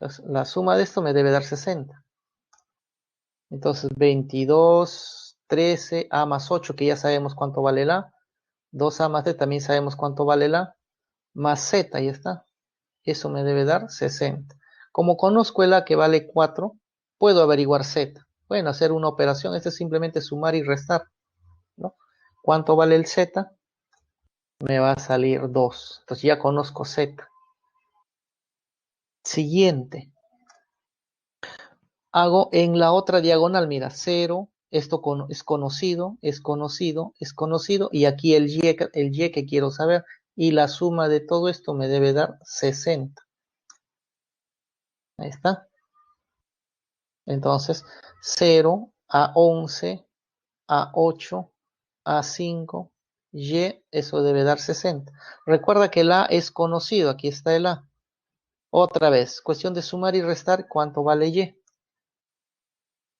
Entonces, la suma de esto me debe dar 60. Entonces, 22, 13, A más 8, que ya sabemos cuánto vale la. 2A más D, también sabemos cuánto vale la. Más Z, ahí está. Eso me debe dar 60. Como conozco el A que vale 4, puedo averiguar Z. Bueno, hacer una operación, esto es simplemente sumar y restar, ¿no? ¿Cuánto vale el Z? Me va a salir 2. Entonces ya conozco Z. Siguiente. Hago en la otra diagonal, mira, 0, esto es conocido, es conocido, es conocido, y aquí el y que quiero saber, y la suma de todo esto me debe dar 60. Ahí está. Entonces, 0 a 11, a 8, a 5, y, eso debe dar 60. Recuerda que el a es conocido, aquí está el a. Otra vez, cuestión de sumar y restar, ¿cuánto vale y?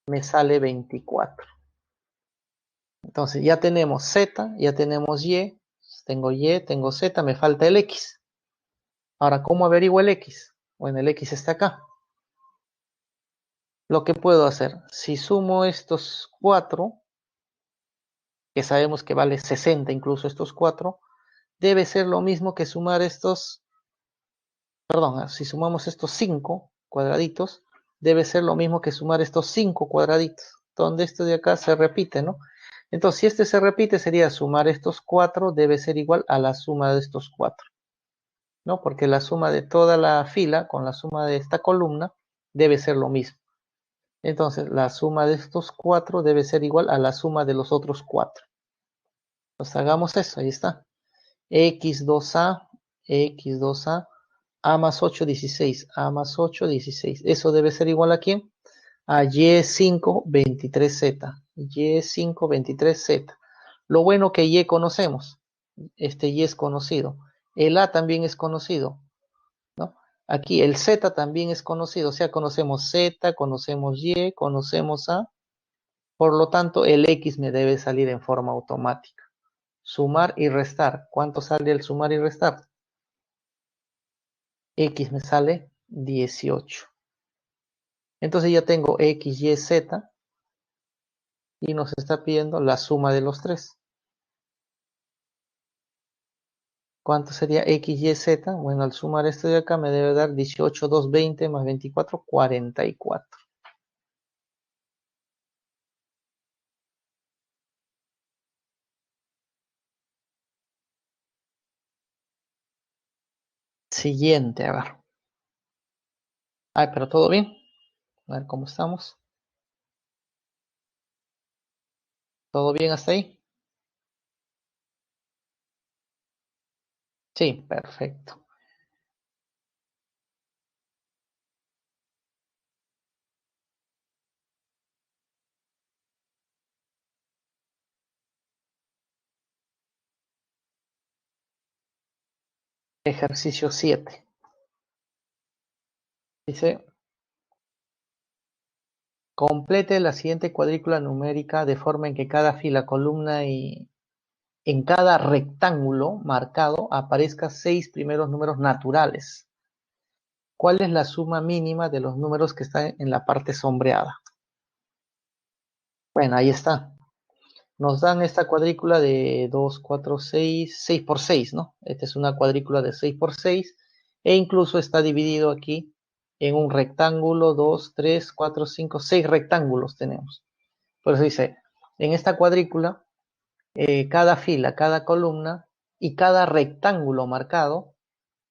Me sale 24. Entonces ya tenemos z, ya tenemos y, tengo z, me falta el x. Ahora, ¿cómo averiguo el x? Bueno, el x está acá. Lo que puedo hacer, si sumo estos 4, que sabemos que vale 60 incluso estos 4, debe ser lo mismo que sumar estos, perdón, si sumamos estos 5 cuadraditos, debe ser lo mismo que sumar estos 5 cuadraditos, donde esto de acá se repite, ¿no? Entonces, si este se repite, sería sumar estos 4, debe ser igual a la suma de estos 4, ¿no? Porque la suma de toda la fila con la suma de esta columna debe ser lo mismo. Entonces, la suma de estos 4 debe ser igual a la suma de los otros 4. Entonces, hagamos eso, ahí está. X2A, X2A, A más 8, 16, A más 8, 16. Eso debe ser igual a ¿quién? A Y5, 23Z. Y5, 23Z. Lo bueno que Y conocemos. Este Y es conocido. El A también es conocido, ¿no? Aquí el Z también es conocido. O sea, conocemos Z, conocemos Y, conocemos A. Por lo tanto, el X me debe salir en forma automática. Sumar y restar. ¿Cuánto sale el sumar y restar? X me sale 18. Entonces ya tengo X, Y, Z y nos está pidiendo la suma de los tres. ¿Cuánto sería X, Y, Z? Bueno, al sumar esto de acá me debe dar 18, 2, 20 más 24, 44. Siguiente, a ver. Ay, pero todo bien. A ver cómo estamos. ¿Todo bien hasta ahí? Sí, perfecto. Ejercicio 7. Dice, complete la siguiente cuadrícula numérica de forma en que cada fila, columna y en cada rectángulo marcado aparezcan 6 primeros números naturales. ¿Cuál es la suma mínima de los números que están en la parte sombreada? Bueno, ahí está. Nos dan esta cuadrícula de 2, 4, 6, 6 por 6, ¿no? Esta es una cuadrícula de 6 por 6 e incluso está dividido aquí en un rectángulo, 2, 3, 4, 5, 6 rectángulos tenemos. Por eso dice, en esta cuadrícula, cada fila, cada columna y cada rectángulo marcado,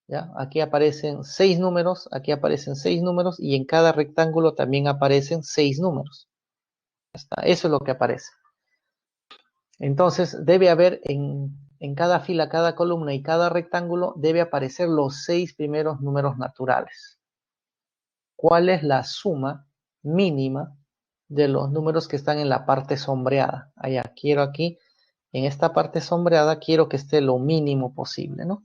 ¿ya? Aquí aparecen 6 números, aquí aparecen 6 números y en cada rectángulo también aparecen 6 números. Eso es lo que aparece. Entonces debe haber en cada fila, cada columna y cada rectángulo debe aparecer los 6 primeros números naturales. ¿Cuál es la suma mínima de los números que están en la parte sombreada? Allá, quiero aquí, en esta parte sombreada, quiero que esté lo mínimo posible, ¿no?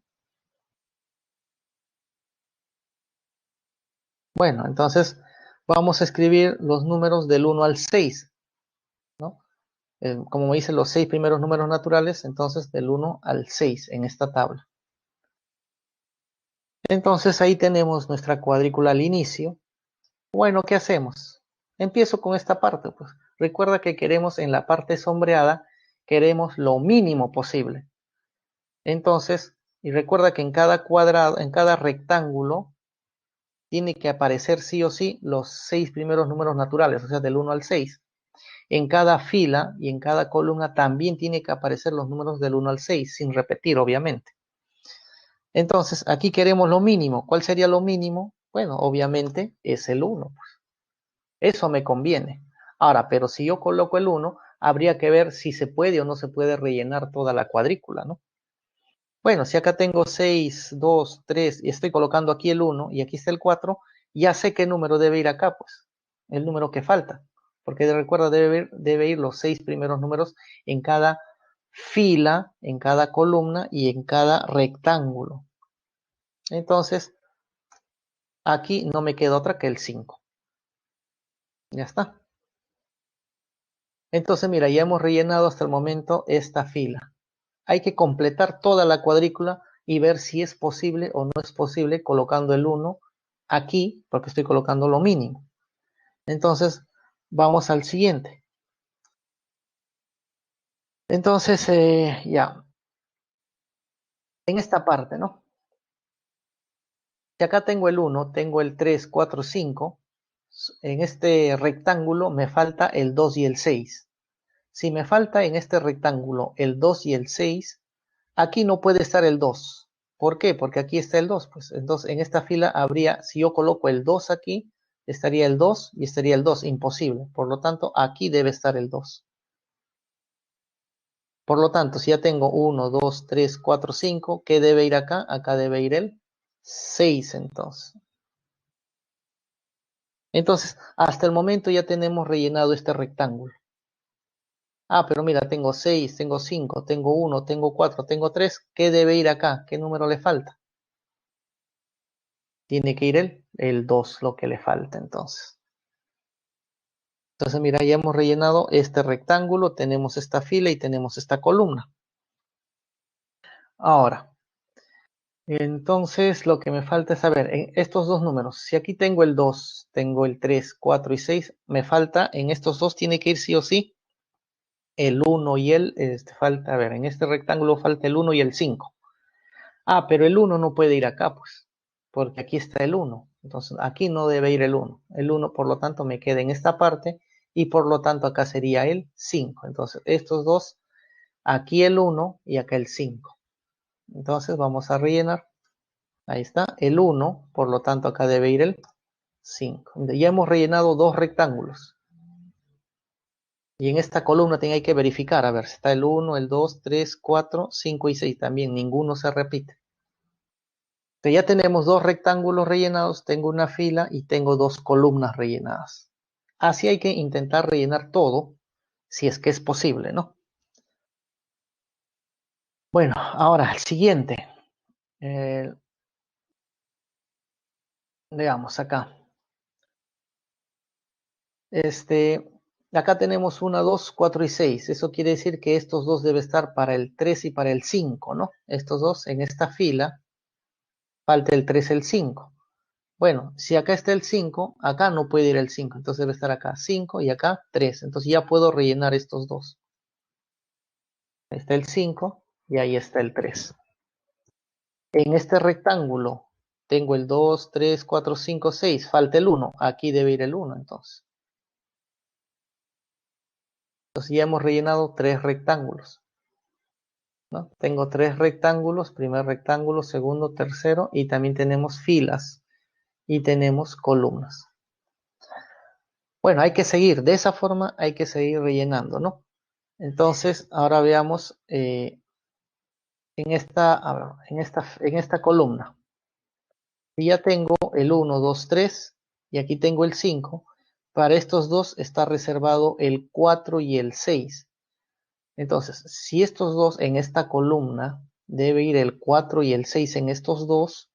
Bueno, entonces vamos a escribir los números del 1 al 6, ¿no? Como me dicen los 6 primeros números naturales, entonces del 1 al 6 en esta tabla. Entonces ahí tenemos nuestra cuadrícula al inicio. Bueno, ¿qué hacemos? Empiezo con esta parte, pues. Recuerda que queremos en la parte sombreada, queremos lo mínimo posible. Entonces, y recuerda que en cada cuadrado, en cada rectángulo, tiene que aparecer sí o sí los 6 primeros números naturales, o sea, del 1 al 6. En cada fila y en cada columna también tiene que aparecer los números del 1 al 6, sin repetir, obviamente. Entonces, aquí queremos lo mínimo. ¿Cuál sería lo mínimo? Bueno, obviamente es el 1. Eso me conviene. Ahora, pero si yo coloco el 1, habría que ver si se puede o no se puede rellenar toda la cuadrícula, ¿no? Bueno, si acá tengo 6, 2, 3 y estoy colocando aquí el 1 y aquí está el 4, ya sé qué número debe ir acá, pues. El número que falta. Porque recuerda, debe ir los 6 primeros números en cada fila, en cada columna y en cada rectángulo. Entonces, aquí no me queda otra que el 5. Ya está. Entonces, mira, ya hemos rellenado hasta el momento esta fila. Hay que completar toda la cuadrícula y ver si es posible o no es posible colocando el 1 aquí, porque estoy colocando lo mínimo. Entonces, vamos al siguiente. Entonces, ya, en esta parte, ¿no? Si acá tengo el 1, tengo el 3, 4, 5, en este rectángulo me falta el 2 y el 6. Si me falta en este rectángulo el 2 y el 6, aquí no puede estar el 2. ¿Por qué? Porque aquí está el 2. Pues entonces en esta fila habría, si yo coloco el 2 aquí, estaría el 2 y estaría el 2. Imposible. Por lo tanto, aquí debe estar el 2. Por lo tanto, si ya tengo 1, 2, 3, 4, 5, ¿qué debe ir acá? Acá debe ir el 6 entonces. Entonces, hasta el momento ya tenemos rellenado este rectángulo. Ah, pero mira, tengo 6, tengo 5, tengo 1, tengo 4, tengo 3. ¿Qué debe ir acá? ¿Qué número le falta? Tiene que ir el 2, lo que le falta entonces. Entonces, mira, ya hemos rellenado este rectángulo, tenemos esta fila y tenemos esta columna. Ahora, entonces lo que me falta es saber, en estos dos números, si aquí tengo el 2, tengo el 3, 4 y 6, me falta, en estos dos tiene que ir sí o sí el 1 y falta, a ver, en este rectángulo falta el 1 y el 5. Ah, pero el 1 no puede ir acá, pues, porque aquí está el 1. Entonces, aquí no debe ir el 1. El 1, por lo tanto, me queda en esta parte y por lo tanto acá sería el 5. Entonces, estos dos, aquí el 1 y acá el 5. Entonces, vamos a rellenar. Ahí está, el 1, por lo tanto, acá debe ir el 5. Ya hemos rellenado dos rectángulos. Y en esta columna hay que verificar, a ver, está el 1, el 2, 3, 4, 5 y 6 también, ninguno se repite. Entonces ya tenemos dos rectángulos rellenados, tengo una fila y tengo dos columnas rellenadas. Así hay que intentar rellenar todo, si es que es posible, ¿no? Bueno, ahora el siguiente. Veamos acá. Acá tenemos 1, 2, 4 y 6. Eso quiere decir que estos dos deben estar para el 3 y para el 5, ¿no? Estos dos en esta fila, falta el 3 y el 5. Bueno, si acá está el 5, acá no puede ir el 5, entonces debe estar acá 5 y acá 3. Entonces ya puedo rellenar estos dos. Ahí está el 5 y ahí está el 3. En este rectángulo tengo el 2, 3, 4, 5, 6. Falta el 1. Aquí debe ir el 1 entonces. Entonces ya hemos rellenado 3 rectángulos, ¿no? Tengo 3 rectángulos, primer rectángulo, segundo, tercero, y también tenemos filas y tenemos columnas. Bueno, hay que seguir, de esa forma hay que seguir rellenando, ¿no? Entonces, ahora veamos en esta columna. Y ya tengo el 1, 2, 3 y aquí tengo el 5. Para estos dos está reservado el 4 y el 6. Entonces, si estos dos en esta columna debe ir el 4 y el 6 en estos dos,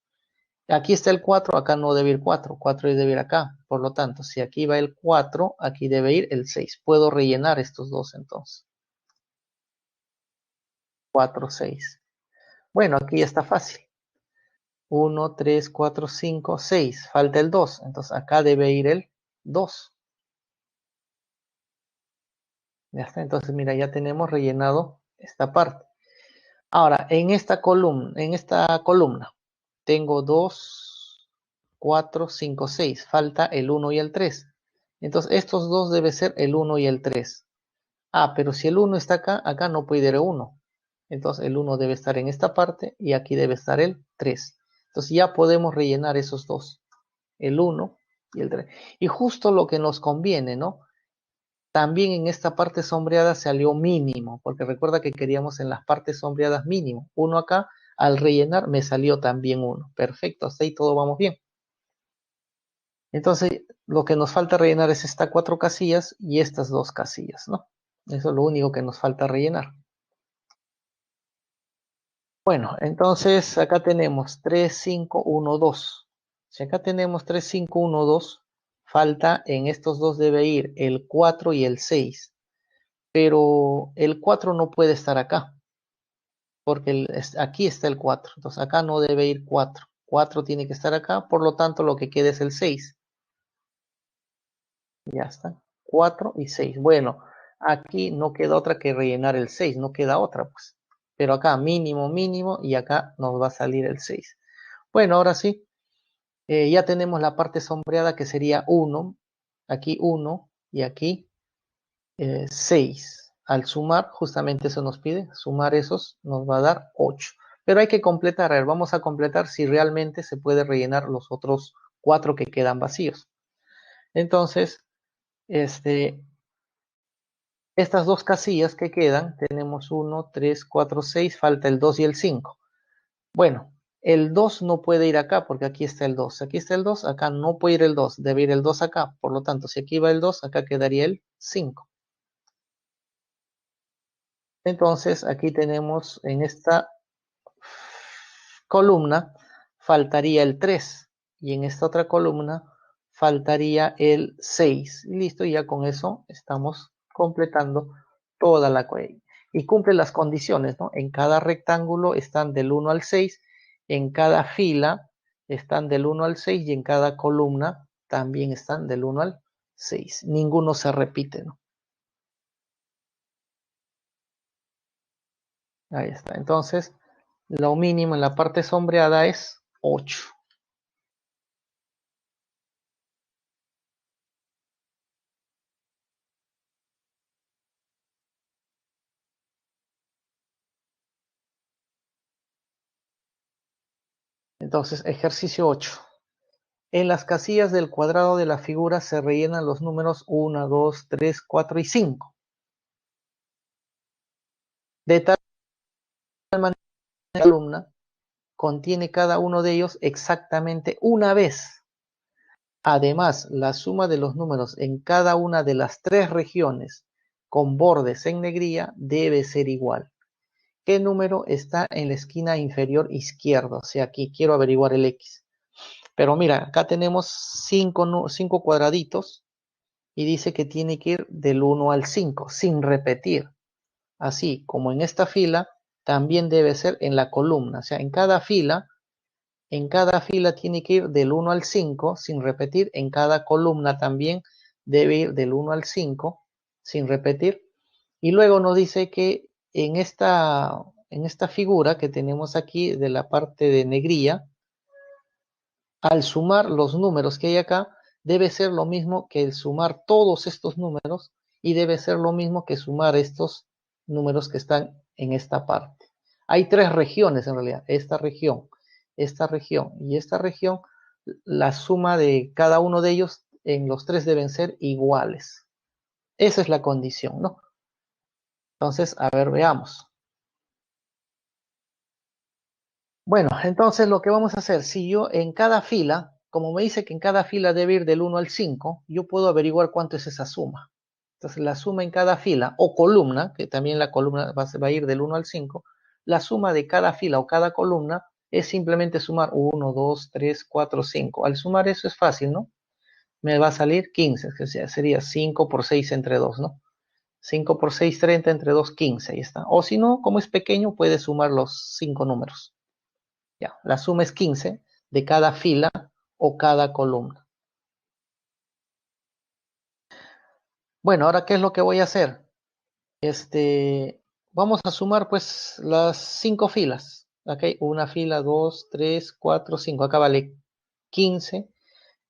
aquí está el 4, acá no debe ir 4, 4 debe ir acá. Por lo tanto, si aquí va el 4, aquí debe ir el 6. Puedo rellenar estos dos entonces. 4, 6. Bueno, aquí ya está fácil. 1, 3, 4, 5, 6. Falta el 2. Entonces acá debe ir el 2. Ya está. Entonces, mira, ya tenemos rellenado esta parte. Ahora, en esta columna tengo 2, 4, 5, 6. Falta el 1 y el 3. Entonces, estos dos deben ser el 1 y el 3. Ah, pero si el 1 está acá, acá no puede ir el 1. Entonces, el 1 debe estar en esta parte y aquí debe estar el 3. Entonces, ya podemos rellenar esos dos. El 1 y el 3. Y justo lo que nos conviene, ¿no? También en esta parte sombreada salió mínimo, porque recuerda que queríamos en las partes sombreadas mínimo. Uno acá, al rellenar me salió también uno. Perfecto, hasta ahí todo vamos bien. Entonces, lo que nos falta rellenar es estas 4 casillas y estas 2 casillas, ¿no? Eso es lo único que nos falta rellenar. Bueno, entonces acá tenemos 3, 5, 1, 2. Si acá tenemos 3, 5, 1, 2, falta en estos dos debe ir el 4 y el 6. Pero el 4 no puede estar acá, porque aquí está el 4. Entonces acá no debe ir 4. 4 tiene que estar acá, por lo tanto lo que queda es el 6. Ya está. 4 y 6. Bueno, aquí no queda otra que rellenar el 6, no queda otra, pues. Pero acá mínimo, mínimo, y acá nos va a salir el 6. Bueno, ahora sí, ya tenemos la parte sombreada que sería 1, aquí 1 y aquí 6. Al sumar, justamente eso nos pide, sumar esos nos va a dar 8. Pero hay que completar, a ver, vamos a completar si realmente se puede rellenar los otros 4 que quedan vacíos. Entonces, estas dos casillas que quedan, tenemos 1, 3, 4, 6, falta el 2 y el 5. Bueno, el 2 no puede ir acá porque aquí está el 2. Aquí está el 2, acá no puede ir el 2, debe ir el 2 acá. Por lo tanto, si aquí va el 2, acá quedaría el 5. Entonces, aquí tenemos en esta columna faltaría el 3 y en esta otra columna faltaría el 6. Y listo, ya con eso estamos completando toda la ecuación. Y cumple las condiciones, ¿no? En cada rectángulo están del 1 al 6, en cada fila están del 1 al 6 y en cada columna también están del 1 al 6. Ninguno se repite, ¿no? Ahí está. Entonces, lo mínimo en la parte sombreada es 8. Entonces, ejercicio 8. En las casillas del cuadrado de la figura se rellenan los números 1, 2, 3, 4 y 5. De tal manera que la columna contiene cada uno de ellos exactamente una vez. Además, la suma de los números en cada una de las 3 regiones con bordes en negrilla debe ser igual. qué número está en la esquina inferior izquierda. O sea, aquí quiero averiguar el X. Pero mira, acá tenemos 5 cuadraditos y dice que tiene que ir del 1 al 5 sin repetir. Así como en esta fila, también debe ser en la columna. O sea, en cada fila tiene que ir del 1 al 5 sin repetir. En cada columna también debe ir del 1 al 5 sin repetir. Y luego nos dice que en esta figura que tenemos aquí de la parte de negrilla, al sumar los números que hay acá, debe ser lo mismo que el sumar todos estos números y debe ser lo mismo que sumar estos números que están en esta parte. Hay tres regiones en realidad, esta región y esta región. La suma de cada uno de ellos en los tres deben ser iguales. Esa es la condición, ¿no? Entonces, a ver, veamos. Bueno, entonces lo que vamos a hacer, si yo en cada fila, como me dice que en cada fila debe ir del 1 al 5, yo puedo averiguar cuánto es esa suma. Entonces la suma en cada fila o columna, que también la columna va a ir del 1 al 5, la suma de cada fila o cada columna es simplemente sumar 1, 2, 3, 4, 5. Al sumar eso es fácil, ¿no? Me va a salir 15, que sería 5 por 6 entre 2, ¿no? 5 por 6, 30, entre 2, 15, ahí está. O si no, como es pequeño, puede sumar los 5 números. Ya, la suma es 15 de cada fila o cada columna. Bueno, ahora, ¿qué es lo que voy a hacer? Vamos a sumar pues las 5 filas. ¿Ok? Una fila, 2, 3, 4, 5. Acá vale 15,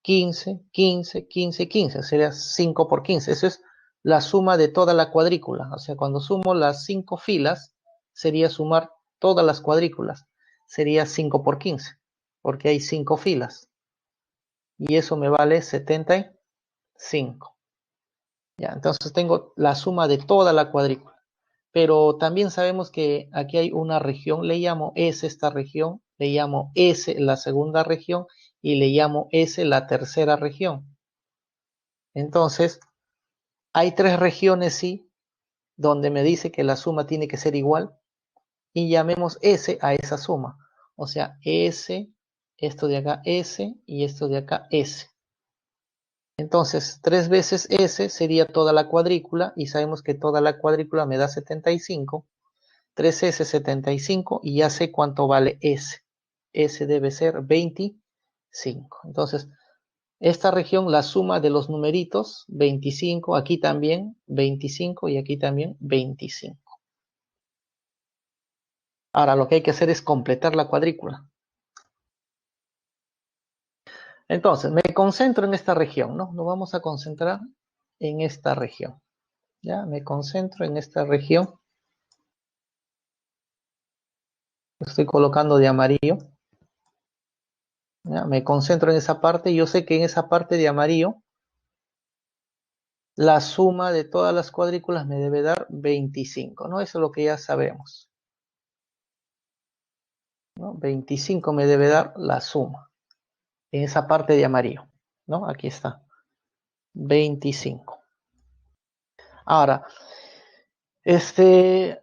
15, 15, 15, 15. Sería 5 por 15. Eso es la suma de toda la cuadrícula. O sea, cuando sumo las 5 filas, sería sumar todas las cuadrículas. Sería 5 por 15, porque hay 5 filas. Y eso me vale 75. Ya, entonces tengo la suma de toda la cuadrícula. Pero también sabemos que aquí hay una región, le llamo S esta región, le llamo S la segunda región y le llamo S la tercera región. Entonces, hay tres regiones, sí, donde me dice que la suma tiene que ser igual y llamemos S a esa suma. O sea, S, esto de acá S y esto de acá S. Entonces, 3 veces S sería toda la cuadrícula y sabemos que toda la cuadrícula me da 75. 3S 75 y ya sé cuánto vale S. S debe ser 25. Entonces, esta región, la suma de los numeritos, 25, aquí también 25 y aquí también 25. Ahora lo que hay que hacer es completar la cuadrícula. Entonces, me concentro en esta región, ¿no? Nos vamos a concentrar en esta región. Ya, me concentro en esta región. Estoy colocando de amarillo. Ya, me concentro en esa parte. Yo sé que en esa parte de amarillo la suma de todas las cuadrículas me debe dar 25, ¿no? Eso es lo que ya sabemos, ¿no? 25 me debe dar la suma en esa parte de amarillo, ¿no? Aquí está, 25. Ahora, ¿de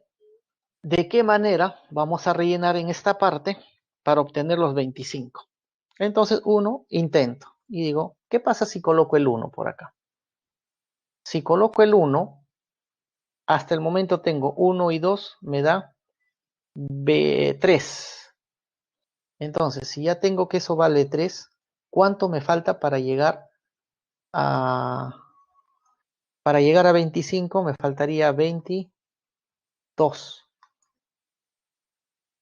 qué manera vamos a rellenar en esta parte para obtener los 25? Entonces, intento y digo, ¿qué pasa si coloco el 1 por acá? Si coloco el 1, hasta el momento tengo 1 y 2, me da 3. Entonces, si ya tengo que eso vale 3, ¿cuánto me falta a, para llegar a 25? Me faltaría 22.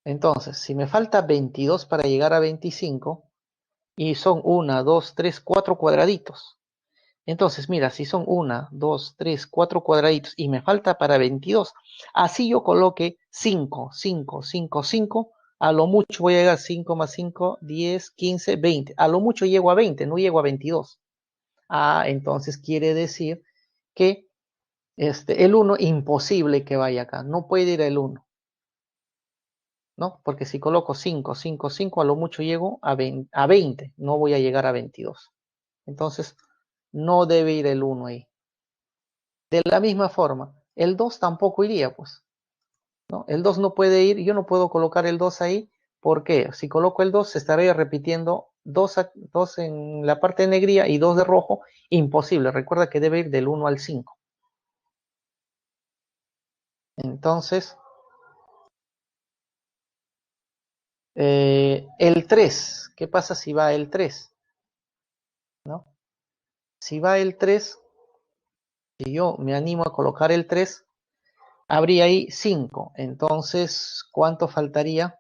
Entonces, si me falta 22 para llegar a 25, y son 1, 2, 3, 4 cuadraditos. Entonces, mira, si son 1, 2, 3, 4 cuadraditos y me falta para 22, así yo coloque 5, 5, 5, 5, a lo mucho voy a llegar a 5 más 5, 10, 15, 20. A lo mucho llego a 20, no llego a 22. Ah, entonces quiere decir que el 1 imposible que vaya acá, no puede ir el 1, ¿no? Porque si coloco 5, 5, 5, a lo mucho llego a 20, no voy a llegar a 22. Entonces, no debe ir el 1 ahí. De la misma forma, el 2 tampoco iría, pues. ¿no? El 2 no puede ir, yo no puedo colocar el 2 ahí. ¿Por qué? Si coloco el 2, se estaría repitiendo 2 en la parte de negría y 2 de rojo. Imposible. Recuerda que debe ir del 1 al 5. Entonces, el 3. ¿Qué pasa si va el 3? ¿No? Si va el 3, si yo me animo a colocar el 3, habría ahí 5. Entonces, ¿cuánto faltaría?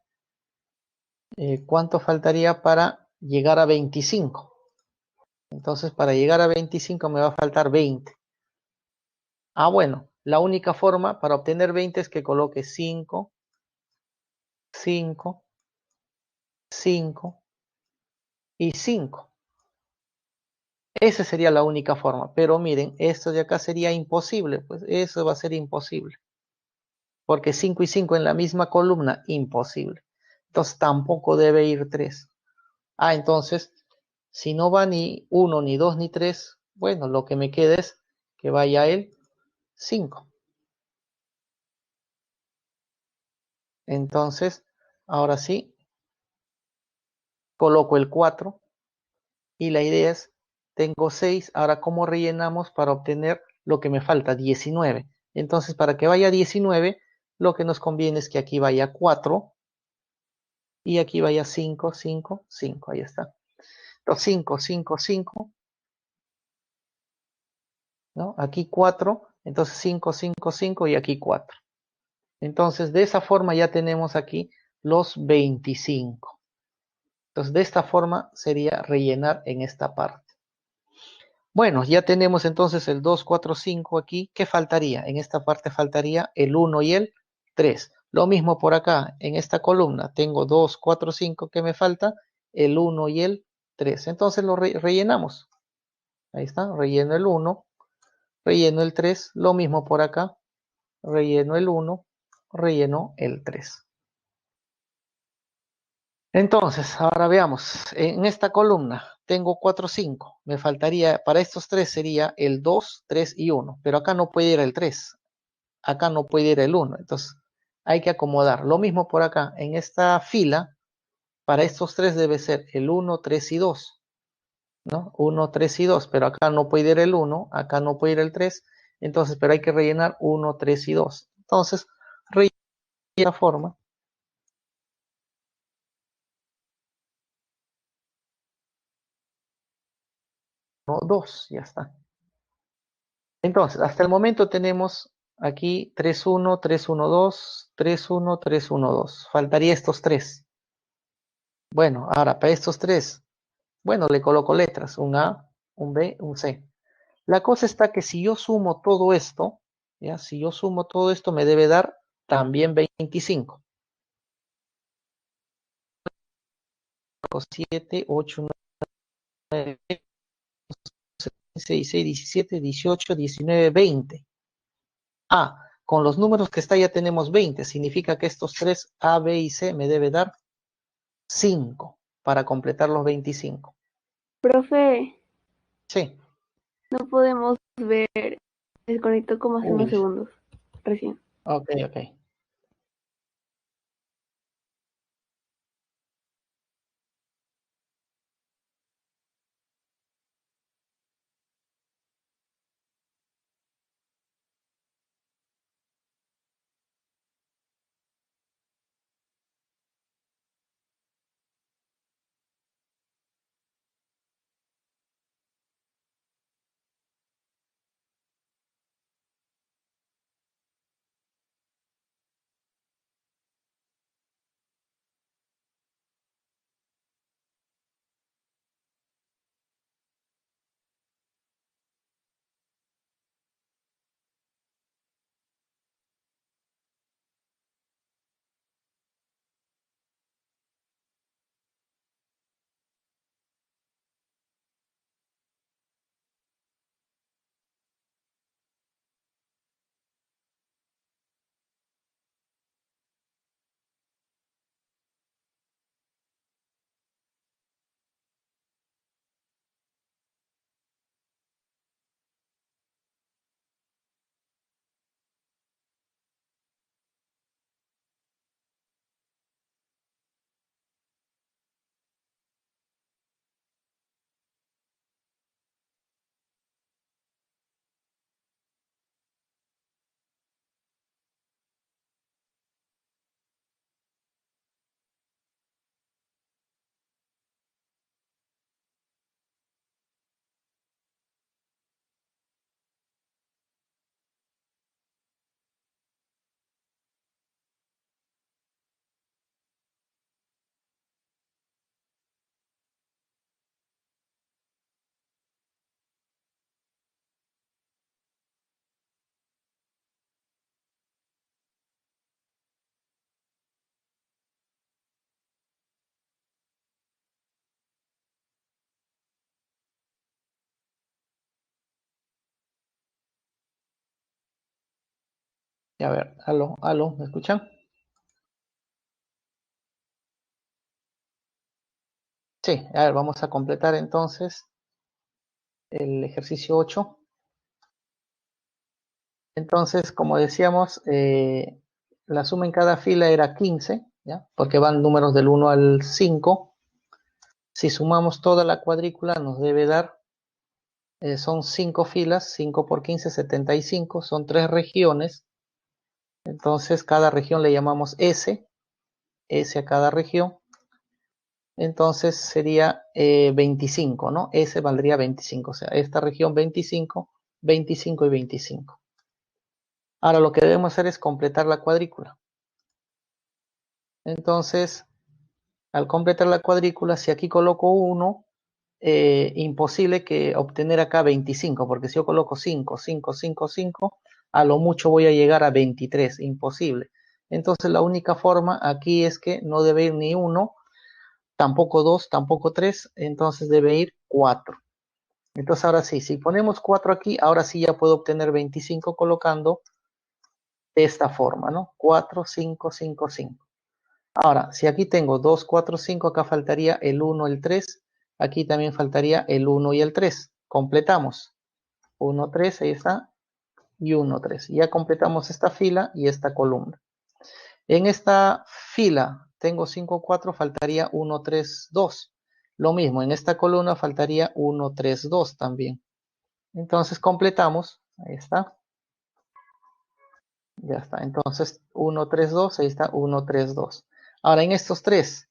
¿Cuánto faltaría para llegar a 25? Entonces, para llegar a 25 me va a faltar 20. Ah, bueno, la única forma para obtener 20 es que coloque 5, 5, 5 y 5. Esa sería la única forma. Pero miren, esto de acá sería imposible. Pues eso va a ser imposible. Porque 5 y 5 en la misma columna, imposible. Entonces tampoco debe ir 3. Ah, entonces, si no va ni 1, ni 2, ni 3, bueno, lo que me queda es que vaya el 5. Entonces, ahora sí, coloco el 4 y la idea es, tengo 6, ahora ¿cómo rellenamos para obtener lo que me falta? 19. Entonces, para que vaya 19, lo que nos conviene es que aquí vaya 4 y aquí vaya 5, 5, 5. Ahí está. Entonces, 5, 5, 5, ¿no? Aquí 4, entonces 5, 5, 5 y aquí 4. Entonces, de esa forma ya tenemos aquí los 25. Entonces, de esta forma sería rellenar en esta parte. Bueno, ya tenemos entonces el 2, 4, 5 aquí. ¿Qué faltaría? En esta parte faltaría el 1 y el 3. Lo mismo por acá, en esta columna tengo 2, 4, 5 que me falta, el 1 y el 3. Entonces lo rellenamos. Ahí está, relleno el 1, relleno el 3, lo mismo por acá, relleno el 1, relleno el 3. Entonces, ahora veamos, en esta columna tengo 4, 5, me faltaría, para estos 3 sería el 2, 3 y 1, pero acá no puede ir el 3, acá no puede ir el 1, entonces hay que acomodar. Lo mismo por acá, en esta fila, para estos 3 debe ser el 1, 3 y 2, ¿no? 1, 3 y 2, pero acá no puede ir el 1, acá no puede ir el 3, entonces, pero hay que rellenar 1, 3 y 2. Entonces, relleno de esta forma, 1, 2, ya está. Entonces, hasta el momento tenemos aquí 3-1, 3-1-2, 3-1, 3-1-2. Faltaría estos 3. Bueno, ahora para estos 3, bueno, le coloco letras, un A, un B, un C. La cosa está que si yo sumo todo esto, ¿ya? Si yo sumo todo esto me debe dar también 25. 7, 8, 9, 6, 6, 17, 18, 19, 20. Ah, con los números que está ya tenemos 20. Significa que estos 3, A, B y C, me debe dar 5 para completar los 25. Profe, Sí. no podemos ver. Desconectó como hace unos Uy. segundos. Recién. Ok, ok. A ver, aló, aló, ¿me escuchan? Sí, a ver, vamos a completar entonces el ejercicio 8. Entonces, como decíamos, la suma en cada fila era 15, ¿ya? Porque van números del 1 al 5. Si sumamos toda la cuadrícula nos debe dar, son 5 filas, 5 por 15, 75, son 3 regiones. Entonces, cada región le llamamos S, S a cada región. Entonces sería 25, ¿no? S valdría 25, o sea, esta región 25, 25 y 25. Ahora lo que debemos hacer es completar la cuadrícula. Entonces, al completar la cuadrícula, si aquí coloco 1, imposible que obtener acá 25, porque si yo coloco 5, 5, 5, 5, a lo mucho voy a llegar a 23, imposible. Entonces la única forma aquí es que no debe ir ni 1, tampoco 2, tampoco 3, entonces debe ir 4. Entonces ahora sí, si ponemos 4 aquí, ahora sí ya puedo obtener 25 colocando de esta forma, ¿no? 4, 5, 5, 5. Ahora, si aquí tengo 2, 4, 5, acá faltaría el 1, el 3. Aquí también faltaría el 1 y el 3. Completamos. 1, 3, ahí está. Y 1, 3. Ya completamos esta fila y esta columna. En esta fila tengo 5, 4, faltaría 1, 3, 2. Lo mismo, en esta columna faltaría 1, 3, 2 también. Entonces completamos. Ahí está. Ya está. Entonces 1, 3, 2. Ahí está 1, 3, 2. Ahora en estos tres.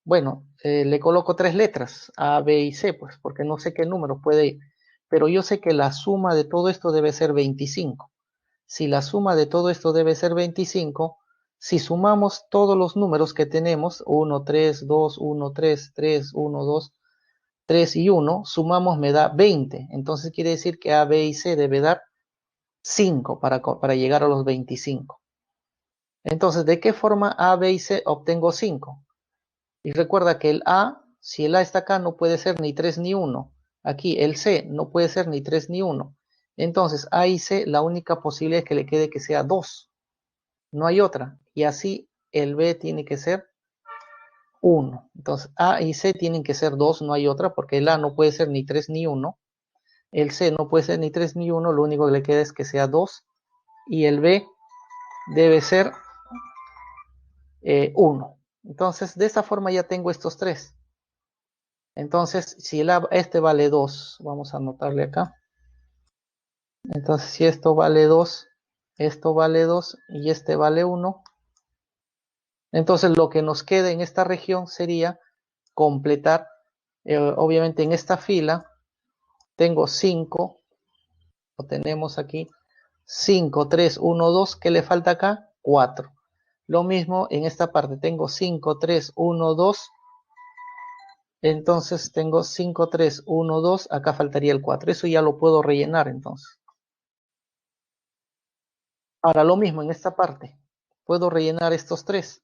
Bueno, le coloco 3 letras, A, B y C, pues, porque no sé qué número puede ir. Pero yo sé que la suma de todo esto debe ser 25. Si la suma de todo esto debe ser 25, si sumamos todos los números que tenemos, 1, 3, 2, 1, 3, 3, 1, 2, 3 y 1, sumamos me da 20. Entonces quiere decir que A, B y C debe dar 5 para llegar a los 25. Entonces, ¿de qué forma A, B y C obtengo 5? Y recuerda que el A, si el A está acá, no puede ser ni 3 ni 1. Aquí el C no puede ser ni 3 ni 1. Entonces A y C, la única posibilidad es que le quede que sea 2. No hay otra. Y así el B tiene que ser 1. Entonces A y C tienen que ser 2, no hay otra, porque el A no puede ser ni 3 ni 1. El C no puede ser ni 3 ni 1, lo único que le queda es que sea 2. Y el B debe ser 1. Entonces, de esta forma ya tengo estos tres. Entonces, si este vale 2, vamos a anotarle acá. Entonces, si esto vale 2, esto vale 2 y este vale 1, entonces lo que nos queda en esta región sería completar, obviamente en esta fila tengo 5, o tenemos aquí 5, 3, 1, 2, ¿qué le falta acá? 4. Lo mismo en esta parte, tengo 5, 3, 1, 2, entonces tengo 5, 3, 1, 2, acá faltaría el 4. Eso ya lo puedo rellenar entonces. Ahora lo mismo en esta parte. Puedo rellenar estos tres.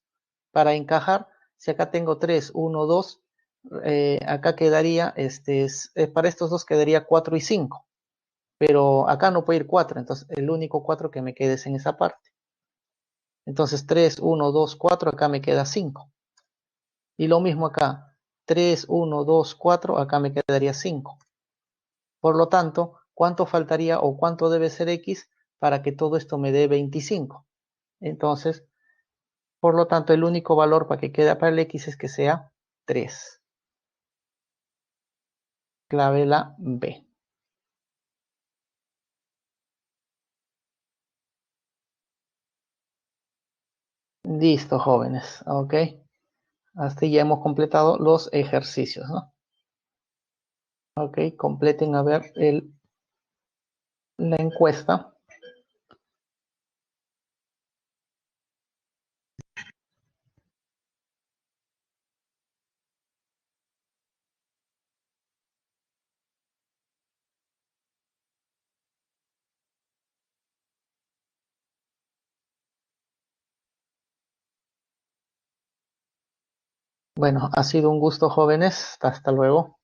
Para encajar, si acá tengo 3, 1, 2, acá quedaría, para estos dos quedaría 4 y 5. Pero acá no puede ir 4, entonces el único 4 que me quede es en esa parte. Entonces 3, 1, 2, 4, acá me queda 5. Y lo mismo acá, 3, 1, 2, 4, acá me quedaría 5. Por lo tanto, ¿cuánto faltaría o cuánto debe ser X para que todo esto me dé 25? Entonces, por lo tanto, el único valor para que quede para el X es que sea 3. Clave la B. Listo, jóvenes. Ok. Hasta ya hemos completado los ejercicios, ¿no? Ok, completen a ver la encuesta. Bueno, ha sido un gusto, jóvenes. Hasta luego.